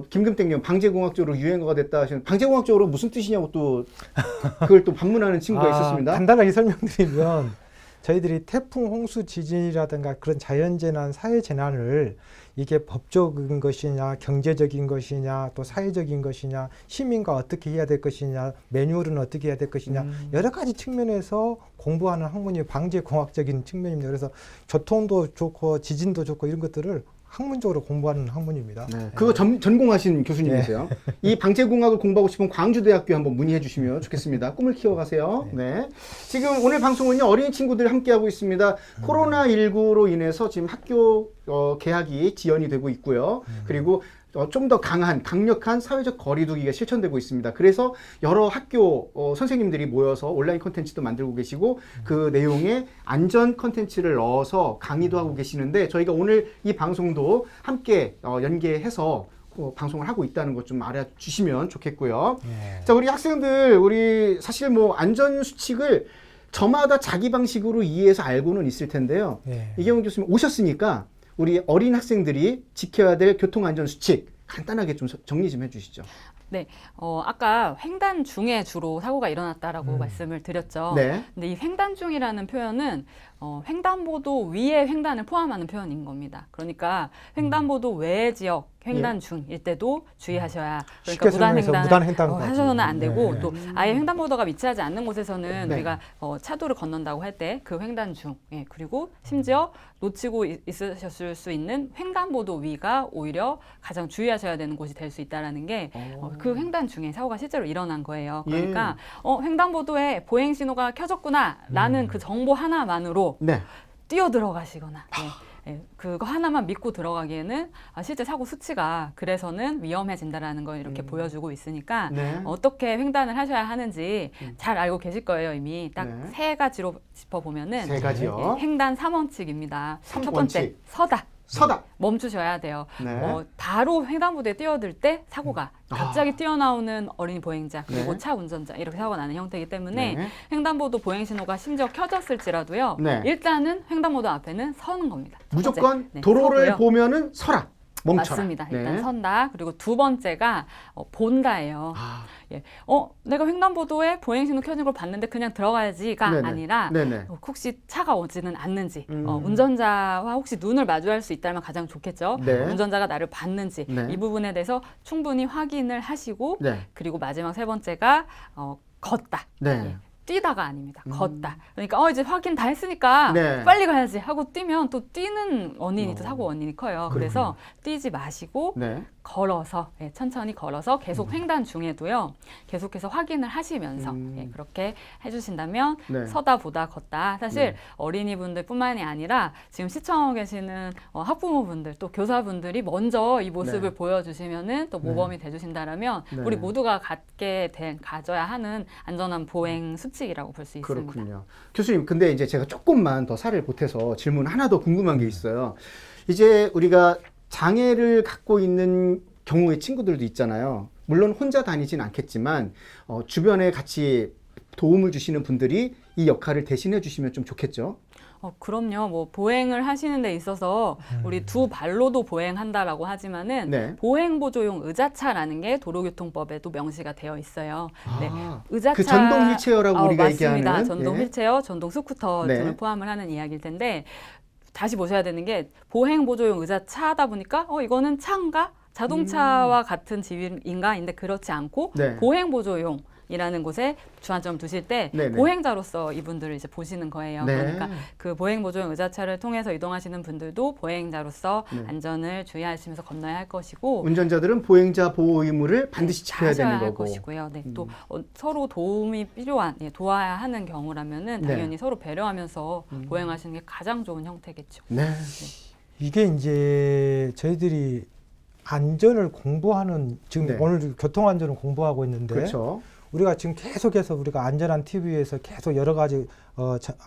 S1: 김금땡님 방제공학적으로 유행어가 됐다 하시는 방제공학적으로 무슨 뜻이냐고 또 그걸 또 반문하는 친구가 있었습니다.
S2: 간단하게 설명드리면 저희들이 태풍, 홍수, 지진이라든가 그런 자연재난, 사회재난을 이게 법적인 것이냐, 경제적인 것이냐, 또 사회적인 것이냐, 시민과 어떻게 해야 될 것이냐, 매뉴얼은 어떻게 해야 될 것이냐, 여러 가지 측면에서 공부하는 학문이 방재공학적인 측면입니다. 그래서 교통도 좋고 지진도 좋고 이런 것들을 학문적으로 공부하는 학문입니다.
S1: 네, 그거 전공하신 교수님이세요. 이 방재공학을 공부하고 싶으면 광주대학교 한번 문의해 주시면 좋겠습니다. 꿈을 키워가세요. 네. 지금 오늘 방송은요, 어린이 친구들 함께하고 있습니다. 코로나19로 인해서 지금 학교 개학이 지연이 되고 있고요. 그리고 좀 더 강력한 사회적 거리두기가 실천되고 있습니다. 그래서 여러 학교 선생님들이 모여서 온라인 콘텐츠도 만들고 계시고 그 내용에 안전 콘텐츠를 넣어서 강의도 하고 계시는데 저희가 오늘 이 방송도 함께 연계해서 방송을 하고 있다는 것 좀 알아주시면 좋겠고요. 자, 우리 학생들, 우리 사실 뭐 안전 수칙을 저마다 자기 방식으로 이해해서 알고는 있을 텐데요. 이경훈 교수님 오셨으니까 우리 어린 학생들이 지켜야 될 교통안전수칙 간단하게 좀 정리 좀 해주시죠.
S3: 네, 아까 횡단 중에 주로 사고가 일어났다라고 말씀을 드렸죠.
S1: 네.
S3: 근데 이 횡단 중이라는 표현은 횡단보도 위에 횡단을 포함하는 표현인 겁니다. 그러니까 횡단보도 외 지역 횡단 중일 때도 주의하셔야. 그러니까 무단 횡단 하셔서는 안 되고 또 아예 횡단보도가 위치하지 않는 곳에서는 우리가 차도를 건넌다고 할 때 그 횡단 중 그리고 심지어 놓치고 있으셨을 수 있는 횡단보도 위가 오히려 가장 주의하셔야 되는 곳이 될 수 있다라는 게 그 횡단 중에 사고가 실제로 일어난 거예요. 그러니까 횡단보도에 보행 신호가 켜졌구나라는 그 정보 하나만으로 뛰어 들어가시거나 그거 하나만 믿고 들어가기에는 실제 사고 수치가 그래서는 위험해진다라는 걸 이렇게 보여주고 있으니까 어떻게 횡단을 하셔야 하는지 잘 알고 계실 거예요. 이미 딱 세 가지로 짚어보면은
S1: 세 가지요.
S3: 횡단 3원칙입니다. 첫 번째, 서다. 멈추셔야 돼요. 바로 횡단보도에 뛰어들 때 사고가 갑자기 뛰어나오는 어린이 보행자 그리고 차 운전자 이렇게 사고가 나는 형태이기 때문에 횡단보도 보행 신호가 심지어 켜졌을지라도요. 일단은 횡단보도 앞에는 서는 겁니다.
S1: 무조건 도로를 서고요. 보면은 서라. 멈춰라.
S3: 맞습니다. 일단 선다. 그리고 두 번째가 본다예요. 내가 횡단보도에 보행신호 켜진 걸 봤는데 그냥 들어가야지가 아니라 혹시 차가 오지는 않는지 운전자와 혹시 눈을 마주할 수 있다면 가장 좋겠죠. 운전자가 나를 봤는지 이 부분에 대해서 충분히 확인을 하시고 그리고 마지막 세 번째가 걷다. 뛰다가 아닙니다. 걷다. 그러니까 이제 확인 다 했으니까 빨리 가야지 하고 뛰면 또 뛰는 원인이 또 사고 원인이 커요. 그래서 뛰지 마시고 걸어서 천천히 걸어서 계속 횡단 중에도요. 계속해서 확인을 하시면서 그렇게 해주신다면 서다 보다 걷다. 사실 어린이분들뿐만이 아니라 지금 시청하고 계시는 학부모분들 또 교사분들이 먼저 이 모습을 보여주시면은 또 모범이 돼주신다라면 우리 모두가 가져야 하는 안전한 보행 수칙 수칙이라고 볼 수 있습니다.
S1: 그렇군요. 교수님, 근데 이제 제가 조금만 더 살을 보태서 질문 하나 더 궁금한 게 있어요. 이제 우리가 장애를 갖고 있는 경우의 친구들도 있잖아요. 물론 혼자 다니진 않겠지만 주변에 같이 도움을 주시는 분들이 이 역할을 대신해 주시면 좀 좋겠죠.
S3: 그럼요. 뭐 보행을 하시는 데 있어서 우리 두 발로도 보행한다라고 하지만은
S1: 네.
S3: 보행보조용 의자차라는 게 도로교통법에도 명시가 되어 있어요. 네.
S1: 아,
S3: 의자차
S1: 그 전동 휠체어라고 우리가
S3: 맞습니다.
S1: 얘기하는
S3: 전동
S1: 예.
S3: 휠체어, 전동 스쿠터
S1: 네.
S3: 등을 포함을 하는 이야기일 텐데 다시 보셔야 되는 게 보행보조용 의자차다 보니까 이거는 차인가? 자동차와 같은 지위인가? 인데 그렇지 않고
S1: 네.
S3: 보행보조용 이라는 곳에 주안점을 두실 때
S1: 네네.
S3: 보행자로서 이분들을 이제 보시는 거예요.
S1: 네.
S3: 그러니까 그 보행보조용 의자차를 통해서 이동하시는 분들도 보행자로서
S1: 네.
S3: 안전을 주의하시면서 건너야 할 것이고
S1: 운전자들은 보행자 보호 의무를 반드시 지켜야
S3: 하셔야
S1: 되는
S3: 할
S1: 거고.
S3: 것이고요. 네, 또 서로 도움이 필요한, 도와야 하는 경우라면은
S1: 네.
S3: 당연히 서로 배려하면서 보행하시는 게 가장 좋은 형태겠죠.
S1: 네.
S2: 이게 이제 저희들이 안전을 공부하는 지금
S1: 네.
S2: 오늘 교통안전을 공부하고 있는데
S1: 그렇죠.
S2: 우리가 지금 계속해서 우리가 안전한 TV에서 계속 여러 가지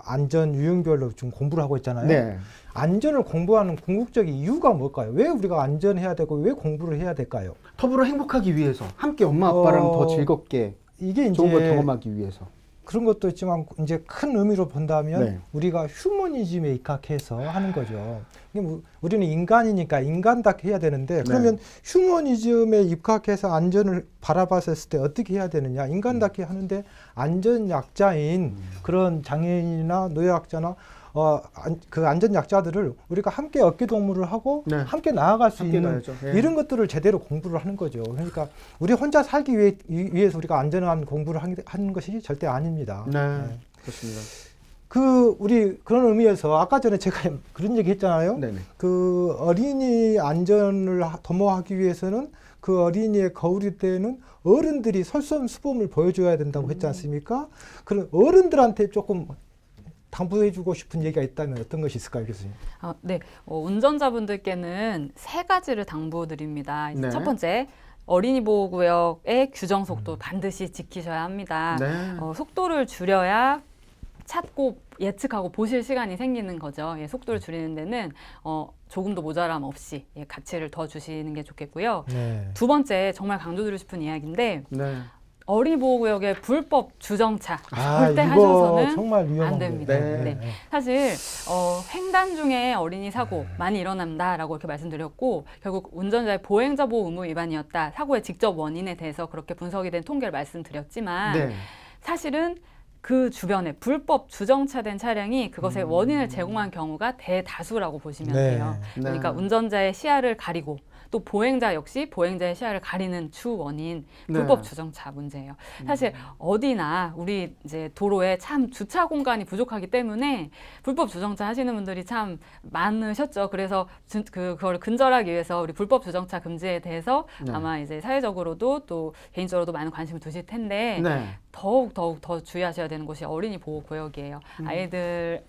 S2: 안전 유형별로 지금 공부를 하고 있잖아요.
S1: 네.
S2: 안전을 공부하는 궁극적인 이유가 뭘까요? 왜 우리가 안전해야 되고 왜 공부를 해야 될까요?
S1: 터부로 행복하기 위해서 함께 엄마 아빠랑 더
S2: 어,
S1: 즐겁게
S2: 이게 이제
S1: 좋은 걸 경험하기 위해서.
S2: 그런 것도 있지만 이제 큰 의미로 본다면
S1: 네.
S2: 우리가 휴머니즘에 입각해서 하는 거죠. 우리는 인간이니까 인간답게 해야 되는데 그러면 휴머니즘에 입각해서 안전을 바라봤을 때 어떻게 해야 되느냐? 인간답게 하는데 안전 약자인 그런 장애인이나 노약자나 그 안전 약자들을 우리가 함께 어깨 동무를 하고
S1: 네.
S2: 함께 나아갈 수
S1: 함께
S2: 있는
S1: 가야죠. 예.
S2: 이런 것들을 제대로 공부를 하는 거죠. 그러니까 우리 혼자 살기 위해서 우리가 안전한 공부를 하는 것이 절대 아닙니다.
S1: 네.
S2: 네.
S1: 그렇습니다.
S2: 우리 그런 의미에서 아까 전에 제가 그런 얘기 했잖아요.
S1: 네네.
S2: 그 어린이 안전을 도모하기 위해서는 그 어린이의 거울이 되는 어른들이 설선수범을 보여줘야 된다고 했지 않습니까? 그런 어른들한테 조금 당부해주고 싶은 얘기가 있다면 어떤 것이 있을까요, 교수님?
S3: 네, 운전자분들께는 세 가지를 당부드립니다.
S1: 네.
S3: 첫 번째, 어린이 보호구역의 규정 속도 반드시 지키셔야 합니다.
S1: 네.
S3: 속도를 줄여야 찾고 예측하고 보실 시간이 생기는 거죠. 속도를 줄이는 데는 조금도 모자람 없이 가치를 더 주시는 게 좋겠고요.
S2: 네.
S3: 두 번째, 정말 강조드리고 싶은 이야기인데
S1: 네.
S3: 어린이 보호구역의 불법 주정차
S2: 아,
S3: 절대
S2: 이거
S3: 하셔서는
S2: 정말 위험한
S3: 안 됩니다.
S2: 거예요.
S1: 네.
S3: 네. 사실 횡단 중에 어린이 사고 많이 일어난다라고 이렇게 말씀드렸고 결국 운전자의 보행자 보호 의무 위반이었다. 사고의 직접 원인에 대해서 그렇게 분석이 된 통계를 말씀드렸지만
S1: 네.
S3: 사실은 그 주변에 불법 주정차된 차량이 그것의 원인을 제공한 경우가 대다수라고 보시면
S2: 네.
S3: 돼요. 그러니까
S1: 네.
S3: 운전자의 시야를 가리고 또 보행자 역시 보행자의 시야를 가리는 주 원인
S1: 네.
S3: 불법 주정차 문제예요. 사실 어디나 우리 이제 도로에 참 주차 공간이 부족하기 때문에 불법 주정차 하시는 분들이 참 많으셨죠. 그래서 그걸 근절하기 위해서 우리 불법 주정차 금지에 대해서
S1: 네.
S3: 아마 이제 사회적으로도 또 개인적으로도 많은 관심을 두실 텐데
S1: 네.
S3: 더욱 더 주의하셔야 되는 곳이 어린이 보호 구역이에요. 아이들을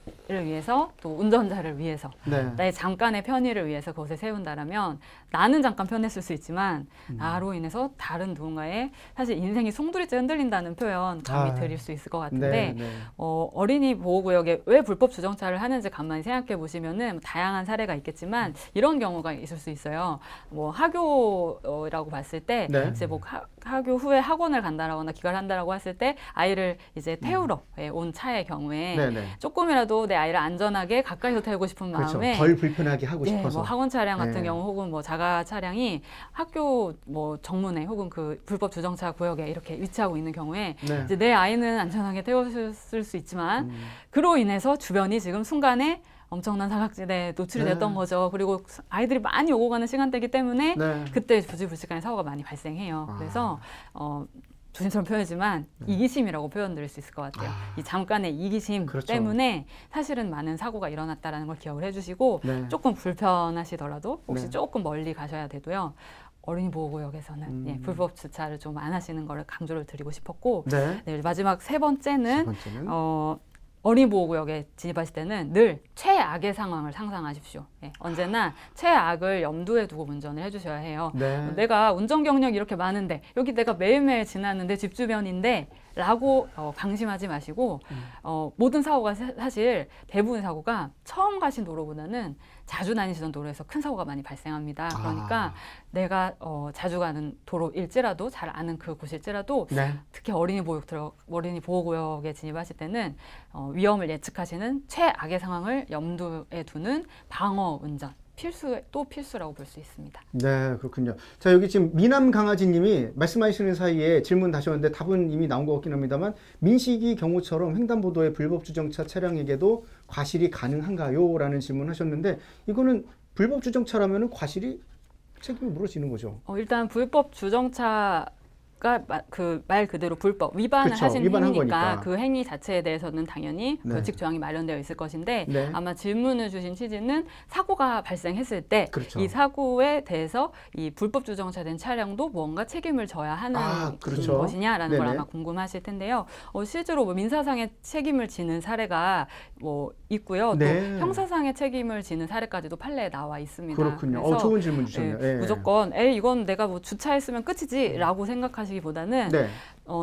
S3: 위해서 또 운전자를 위해서
S1: 네.
S3: 나의 잠깐의 편의를 위해서 그곳에 세운다라면 나는 잠깐 편했을 수 있지만 나로 인해서 다른 누군가의 사실 인생이 송두리째 흔들린다는 표현 감히 드릴 수 있을 것 같은데
S1: 네. 네.
S3: 어린이 보호구역에 왜 불법 주정차를 하는지 가만히 생각해 보시면은 다양한 사례가 있겠지만 이런 경우가 있을 수 있어요. 뭐 학교라고 봤을 때
S1: 네.
S3: 이제 뭐 학교 후에 학원을 간다라거나 기가를 한다라고 했을 때 아이를 이제 태우러 온 차의 경우에
S1: 네. 네.
S3: 조금이라도 내 아이를 안전하게 가까이서 태우고 싶은
S1: 그렇죠.
S3: 마음에
S1: 덜 불편하게 하고
S3: 네,
S1: 싶어서.
S3: 뭐 학원 차량 같은
S1: 네.
S3: 경우 혹은 뭐 자가 차량이 학교 뭐 정문에 혹은 그 불법 주정차 구역에 이렇게 위치하고 있는 경우에
S1: 네.
S3: 이제 내 아이는 안전하게 태웠을 수 있지만 그로 인해서 주변이 지금 순간에 엄청난 사각지대에 노출이
S1: 네.
S3: 됐던 거죠. 그리고 아이들이 많이 오고 가는 시간대이기 때문에
S1: 네.
S3: 그때 부지불식간에 사고가 많이 발생해요.
S1: 아.
S3: 그래서 조심스러운 표현이지만 이기심이라고 표현드릴 수 있을 것 같아요. 이 잠깐의 이기심
S1: 그렇죠.
S3: 때문에 사실은 많은 사고가 일어났다는 걸 기억을 해주시고
S1: 네.
S3: 조금 불편하시더라도 혹시
S1: 네.
S3: 조금 멀리 가셔야 되고요. 어린이 보호구역에서는 불법 주차를 좀 안 하시는 걸 강조를 드리고 싶었고
S1: 네.
S3: 네, 마지막 세
S1: 세
S3: 번째는
S1: 번째는
S3: 어린이 보호구역에 진입하실 때는 늘 최악의 상황을 상상하십시오. 예, 언제나 최악을 염두에 두고 운전을 해주셔야 해요.
S1: 네.
S3: 내가 운전 경력이 이렇게 많은데 여기 내가 매일매일 지나는데 집 주변인데 라고 방심하지 마시고 모든 사고가 사실 대부분 사고가 처음 가신 도로보다는 자주 다니시던 도로에서 큰 사고가 많이 발생합니다. 그러니까 내가 자주 가는 도로일지라도 잘 아는 그곳일지라도
S1: 네.
S3: 특히 어린이 보호구역에 진입하실 때는 위험을 예측하시는 최악의 상황을 염두에 두는 방어 운전 필수라고 볼 수 있습니다.
S1: 네, 그렇군요. 자, 여기 지금 미남 강아지님이 말씀하시는 사이에 질문 다시 왔는데 답은 이미 나온 것 같긴 합니다만 민식이 경우처럼 횡단보도의 불법 주정차 차량에게도 과실이 가능한가요? 라는 질문하셨는데 이거는 불법 주정차라면 과실이 책임이 물어지는 거죠.
S3: 일단 불법 주정차가 그 말 그대로 불법 위반을
S1: 그쵸,
S3: 하신
S1: 위반한
S3: 행위니까
S1: 거니까.
S3: 그 행위 자체에 대해서는 당연히
S1: 네.
S3: 벌칙 조항이 마련되어 있을 것인데
S1: 네.
S3: 아마 질문을 주신 취지는 사고가 발생했을 때 이
S1: 그렇죠.
S3: 사고에 대해서 이 불법 주정차된 차량도 뭔가 책임을 져야 하는
S1: 그렇죠.
S3: 것이냐라는 걸
S1: 네네.
S3: 아마 궁금하실 텐데요. 실제로 뭐 민사상의 책임을 지는 사례가 뭐 있고요.
S1: 네.
S3: 또 형사상의 책임을 지는 사례까지도 판례에 나와 있습니다.
S1: 그렇군요.
S3: 그래서
S1: 좋은 질문 주셨네요.
S3: 예,
S1: 예.
S3: 무조건 이건 내가 뭐 주차했으면 끝이지라고 생각하시기보다는
S1: 네.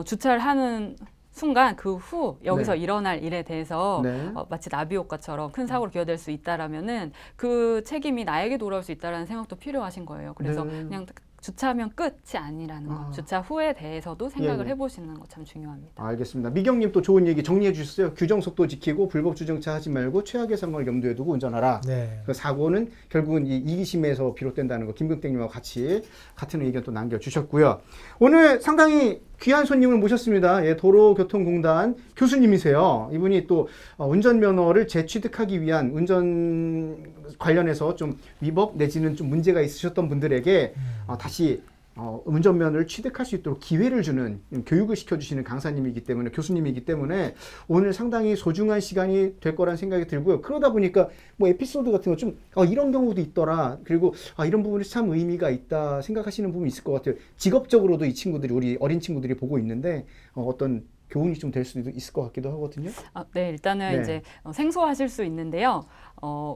S3: 주차를 하는 순간 그 후 여기서
S1: 네.
S3: 일어날 일에 대해서
S1: 네.
S3: 마치 나비 효과처럼 큰 사고로 기여될 수 있다라면은 그 책임이 나에게 돌아올 수 있다라는 생각도 필요하신 거예요. 그래서
S1: 네.
S3: 그냥 주차하면 끝이 아니라는 거. 주차 후에 대해서도 생각을
S1: 예.
S3: 해보시는 거 참 중요합니다.
S1: 알겠습니다. 미경님 또 좋은 얘기 정리해 주셨어요. 규정 속도 지키고 불법 주정차 하지 말고 최악의 상황을 염두에 두고 운전하라.
S2: 네.
S1: 그 사고는 결국은 이 이기심에서 비롯된다는 거 김금땡님하고 같이 같은 의견 또 남겨주셨고요. 오늘 상당히 귀한 손님을 모셨습니다. 예, 도로교통공단 교수님이세요. 이분이 또 운전면허를 재취득하기 위한 운전 관련해서 좀 위법 내지는 좀 문제가 있으셨던 분들에게 다시 운전면허를 취득할 수 있도록 기회를 주는 교육을 시켜주시는 강사님이기 때문에 교수님이기 때문에 오늘 상당히 소중한 시간이 될 거란 생각이 들고요. 그러다 보니까 뭐 에피소드 같은 거 좀 이런 경우도 있더라. 그리고 이런 부분이 참 의미가 있다 생각하시는 부분이 있을 것 같아요. 직업적으로도 이 친구들이 우리 어린 친구들이 보고 있는데 어떤 교훈이 좀 될 수도 있을 것 같기도 하거든요.
S3: 네, 일단은
S1: 네.
S3: 이제 생소하실 수 있는데요.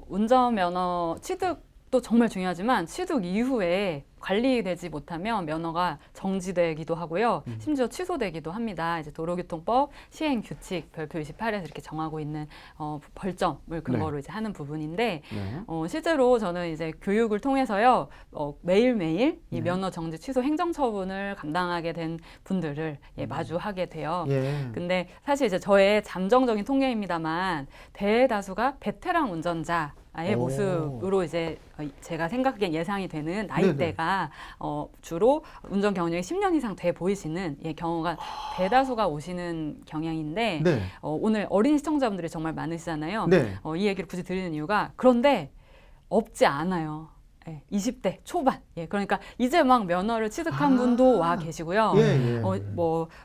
S3: 운전면허 취득도 정말 중요하지만 취득 이후에 관리되지 못하면 면허가 정지되기도 하고요. 심지어 취소되기도 합니다. 이제 도로교통법 시행 규칙 별표 28에서 이렇게 정하고 있는 벌점을 근거로 이제 하는 부분인데
S1: 네.
S3: 실제로 저는 이제 교육을 통해서요 매일매일 이 면허 정지 취소 행정처분을 감당하게 된 분들을 마주하게 돼요.
S1: 예.
S3: 근데 사실 이제 저의 잠정적인 통계입니다만 대다수가 베테랑 운전자의
S1: 오.
S3: 모습으로 이제 제가 생각하기엔 예상이 되는 나이대가 주로 운전 경력이 10년 이상 돼 보이시는 경우가 대다수가 오시는 경향인데
S1: 네.
S3: 오늘 어린 시청자분들이 정말 많으시잖아요.
S1: 네.
S3: 이 얘기를 굳이 드리는 이유가 그런데 없지 않아요. 20대 초반. 그러니까 이제 막 면허를 취득한 분도 와 계시고요.
S1: 예.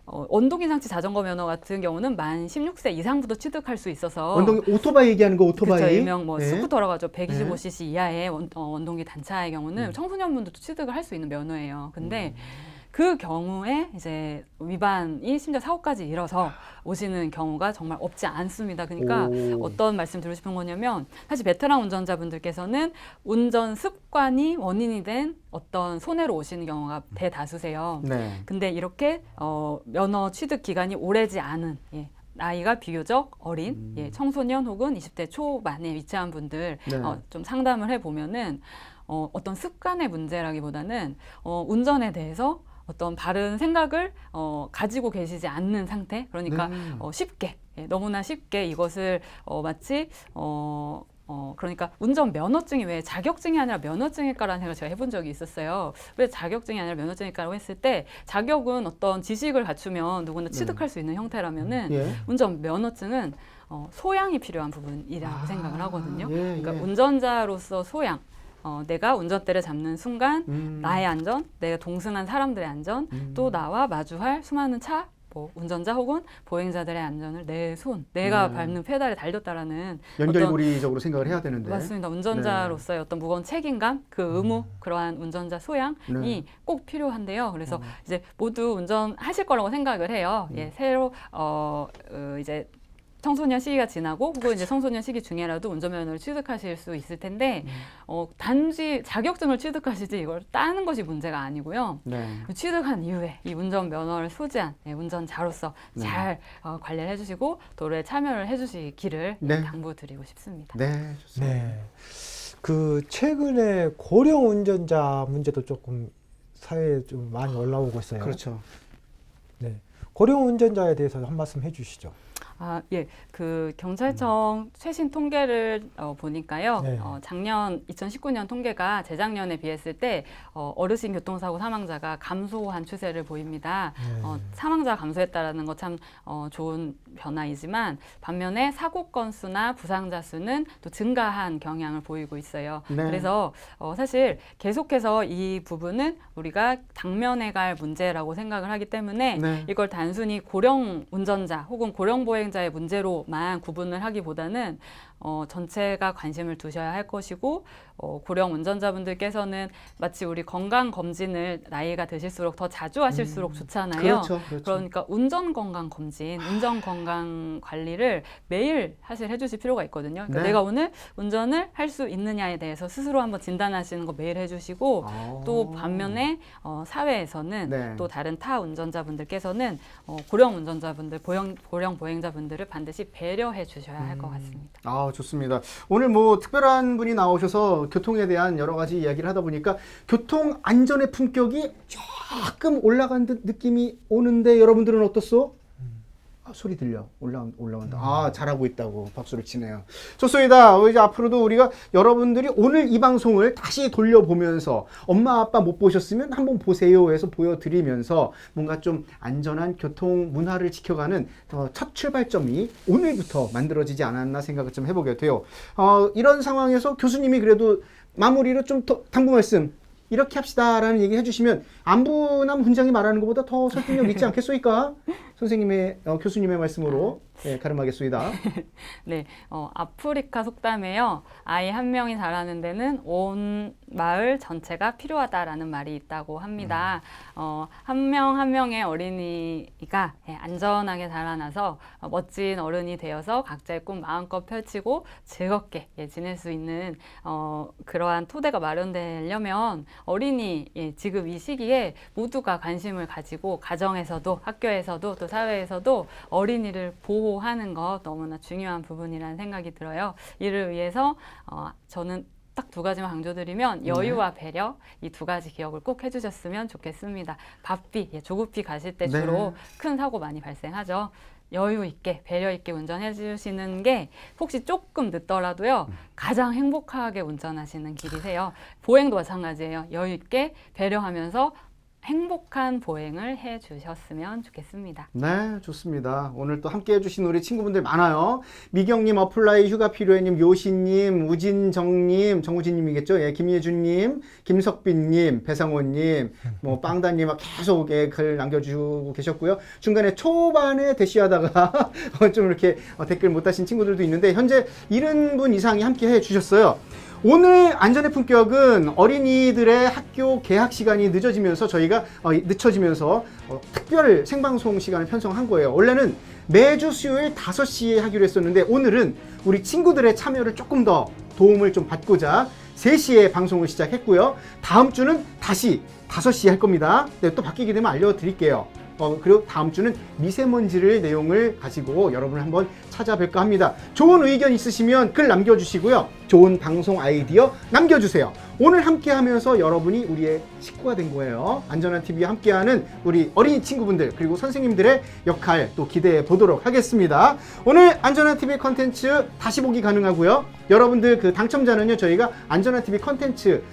S3: 원동기장치 자전거 면허 같은 경우는 만 16세 이상부터 취득할 수 있어서
S1: 오토바이 얘기하는 거 오토바이.
S3: 그쵸, 일명
S1: 예.
S3: 스쿠터라고 하죠. 125cc 이하의 원동기 단차의 경우는 청소년분들도 취득을 할 수 있는 면허예요. 근데 그 경우에 이제 위반이 심지어 사고까지 이뤄서 오시는 경우가 정말 없지 않습니다. 그러니까 어떤 말씀 드리고 싶은 거냐면 사실 베테랑 운전자분들께서는 운전 습관이 원인이 된 어떤 손해로 오시는 경우가 대다수세요.
S1: 네.
S3: 근데 이렇게 면허 취득 기간이 오래지 않은 나이가 비교적 어린 청소년 혹은 20대 초반에 위치한 분들
S1: 네.
S3: 좀 상담을 해보면은 어떤 습관의 문제라기보다는 운전에 대해서 어떤 바른 생각을 가지고 계시지 않는 상태. 그러니까 쉽게 너무나 쉽게 이것을 마치 그러니까 운전 면허증이 왜 자격증이 아니라 면허증일까라는 생각을 제가 해본 적이 있었어요. 왜 자격증이 아니라 면허증일까라고 했을 때 자격은 어떤 지식을 갖추면 누구나 취득할 수 있는 형태라면은 운전 면허증은 소양이 필요한 부분이라고 생각을 하거든요. 그러니까 운전자로서 소양. 내가 운전대를 잡는 순간 나의 안전, 내가 동승한 사람들의 안전, 또 나와 마주할 수많은 운전자 혹은 보행자들의 안전을 내 손, 내가 밟는 페달에 달렸다라는
S1: 연결고리적으로 생각을 해야 되는데.
S3: 맞습니다. 운전자로서의 어떤 무거운 책임감, 그 의무, 그러한 운전자 소양이 꼭 필요한데요. 그래서 이제 모두 운전하실 거라고 생각을 해요. 새로 이제 청소년 시기가 지나고 혹은 이제 청소년 시기 중에라도 운전면허를 취득하실 수 있을 텐데 단지 자격증을 취득하시지 이걸 따는 것이 문제가 아니고요.
S1: 네.
S3: 취득한 이후에 이 운전면허를 소지한 운전자로서
S1: 네.
S3: 잘 관리를 해주시고 도로에 참여를 해주시기를
S1: 네.
S3: 당부드리고 싶습니다.
S1: 네, 좋습니다.
S2: 네. 그 최근에 고령 운전자 문제도 조금 사회에 좀 많이 올라오고 있어요.
S1: 그렇죠.
S2: 네. 고령 운전자에 대해서 한 말씀 해주시죠.
S3: 아, 예. 그 경찰청 최신 통계를 보니까요.
S2: 네.
S3: 작년 2019년 통계가 재작년에 비했을 때 어르신 교통사고 사망자가 감소한 추세를 보입니다.
S2: 네.
S3: 사망자 감소했다라는 거 참 좋은 변화이지만 반면에 사고 건수나 부상자 수는 또 증가한 경향을 보이고 있어요.
S1: 네.
S3: 그래서 사실 계속해서 이 부분은 우리가 당면해 갈 문제라고 생각을 하기 때문에
S1: 네.
S3: 이걸 단순히 고령 운전자 혹은 고령 보행자의 문제로만 구분을 하기보다는 전체가 관심을 두셔야 할 것이고 고령 운전자분들께서는 마치 우리 건강 검진을 나이가 드실수록 더 자주 하실수록 좋잖아요.
S1: 그렇죠. 그렇죠.
S3: 그러니까 운전 건강 검진, 운전 건강 관리를 매일 사실 해주실 필요가 있거든요. 그러니까
S1: 네.
S3: 내가 오늘 운전을 할 수 있느냐에 대해서 스스로 한번 진단하시는 거 매일 해주시고 또 반면에 사회에서는
S1: 네.
S3: 또 다른 타 운전자분들께서는 고령 운전자분들, 고령 보행자분들을 반드시 배려해 주셔야 할 것 같습니다.
S1: 아, 좋습니다. 오늘 뭐 특별한 분이 나오셔서 교통에 대한 여러 가지 이야기를 하다 보니까 교통 안전의 품격이 조금 올라간 듯 느낌이 오는데 여러분들은 어떻소? 소리 들려. 올라온다. 아, 잘하고 있다고 박수를 치네요. 좋습니다. 이제 앞으로도 우리가 여러분들이 오늘 이 방송을 다시 돌려보면서 엄마 아빠 못 보셨으면 한번 보세요 해서 보여드리면서 뭔가 좀 안전한 교통 문화를 지켜가는 첫 출발점이 오늘부터 만들어지지 않았나 생각을 좀 해보게 돼요. 이런 상황에서 교수님이 그래도 마무리로 좀 더 당부 말씀 이렇게 합시다라는 얘기 해주시면 안부남 훈장이 말하는 것보다 더 설득력 있지 않겠소이까? 선생님의 교수님의 말씀으로 가름하겠소이다.
S3: 네, 아프리카 속담에요. 아이 한 명이 자라는 데는 온 마을 전체가 필요하다라는 말이 있다고 합니다. 한 명 한 명의 어린이가 안전하게 자라나서 멋진 어른이 되어서 각자의 꿈 마음껏 펼치고 즐겁게 지낼 수 있는 그러한 토대가 마련되려면 어린이 지금 이 시기에 모두가 관심을 가지고 가정에서도 학교에서도 또 사회에서도 어린이를 보호하는 것 너무나 중요한 부분이라는 생각이 들어요. 이를 위해서 저는 딱 두 가지만 강조드리면 여유와 배려 이 두 가지 기억을 꼭 해주셨으면 좋겠습니다. 바삐, 조급히 가실 때 주로 큰 사고 많이 발생하죠. 여유 있게 배려 있게 운전해 주시는 게 혹시 조금 늦더라도요 가장 행복하게 운전하시는 길이세요. 보행도 마찬가지예요. 여유 있게 배려하면서 행복한 보행을 해 주셨으면 좋겠습니다.
S1: 네, 좋습니다. 오늘 또 함께 해주신 우리 친구분들 많아요. 미경님, 어플라이 휴가 필요해님, 요시님, 우진정님, 정우진님이겠죠? 예, 김예준님, 김석빈님, 배상호님, 뭐 빵다님 계속 글 남겨주고 계셨고요. 중간에 초반에 대시하다가 좀 이렇게 댓글 못 다신 친구들도 있는데 현재 70분 이상이 함께 해주셨어요. 오늘 안전의 품격은 어린이들의 학교 개학 시간이 늦어지면서 저희가 늦춰지면서 특별 생방송 시간을 편성한 거예요. 원래는 매주 수요일 5시에 하기로 했었는데 오늘은 우리 친구들의 참여를 조금 더 도움을 좀 받고자 3시에 방송을 시작했고요. 다음 주는 다시 5시에 할 겁니다. 네, 또 바뀌게 되면 알려드릴게요. 그리고 다음 주는 미세먼지를 내용을 가지고 여러분을 한번 찾아뵐까 합니다. 좋은 의견 있으시면 글 남겨주시고요. 좋은 방송 아이디어 남겨주세요. 오늘 함께 하면서 여러분이 우리의 식구가 된 거예요. 안전한 TV와 함께하는 우리 어린이 친구분들 그리고 선생님들의 역할 또 기대해 보도록 하겠습니다. 오늘 안전한 TV 컨텐츠 다시 보기 가능하고요. 여러분들 그 당첨자는요 저희가 안전한 TV 컨텐츠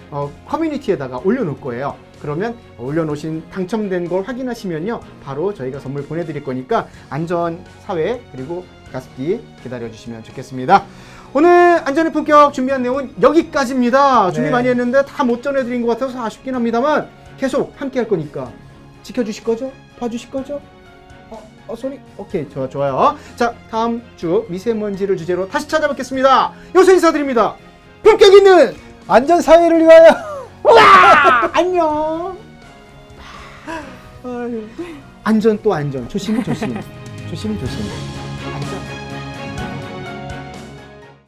S1: 커뮤니티에다가 올려놓을 거예요. 그러면 올려놓으신 당첨된 걸 확인하시면요 바로 저희가 선물 보내드릴 거니까 안전 사회 그리고 가습기 기다려주시면 좋겠습니다. 오늘 안전의 품격 준비한 내용은 여기까지입니다. 준비
S2: 네.
S1: 많이 했는데 다 못 전해드린 것 같아서 아쉽긴 합니다만 계속 함께 할 거니까 지켜주실 거죠? 봐주실 거죠? 소리? 오케이, 좋아요. 자, 다음 주 미세먼지를 주제로 다시 찾아뵙겠습니다. 여기서 인사드립니다. 품격 있는
S2: 안전사회를 위하여!
S1: 와! 안녕! 안전 또 안전. 조심. 조심.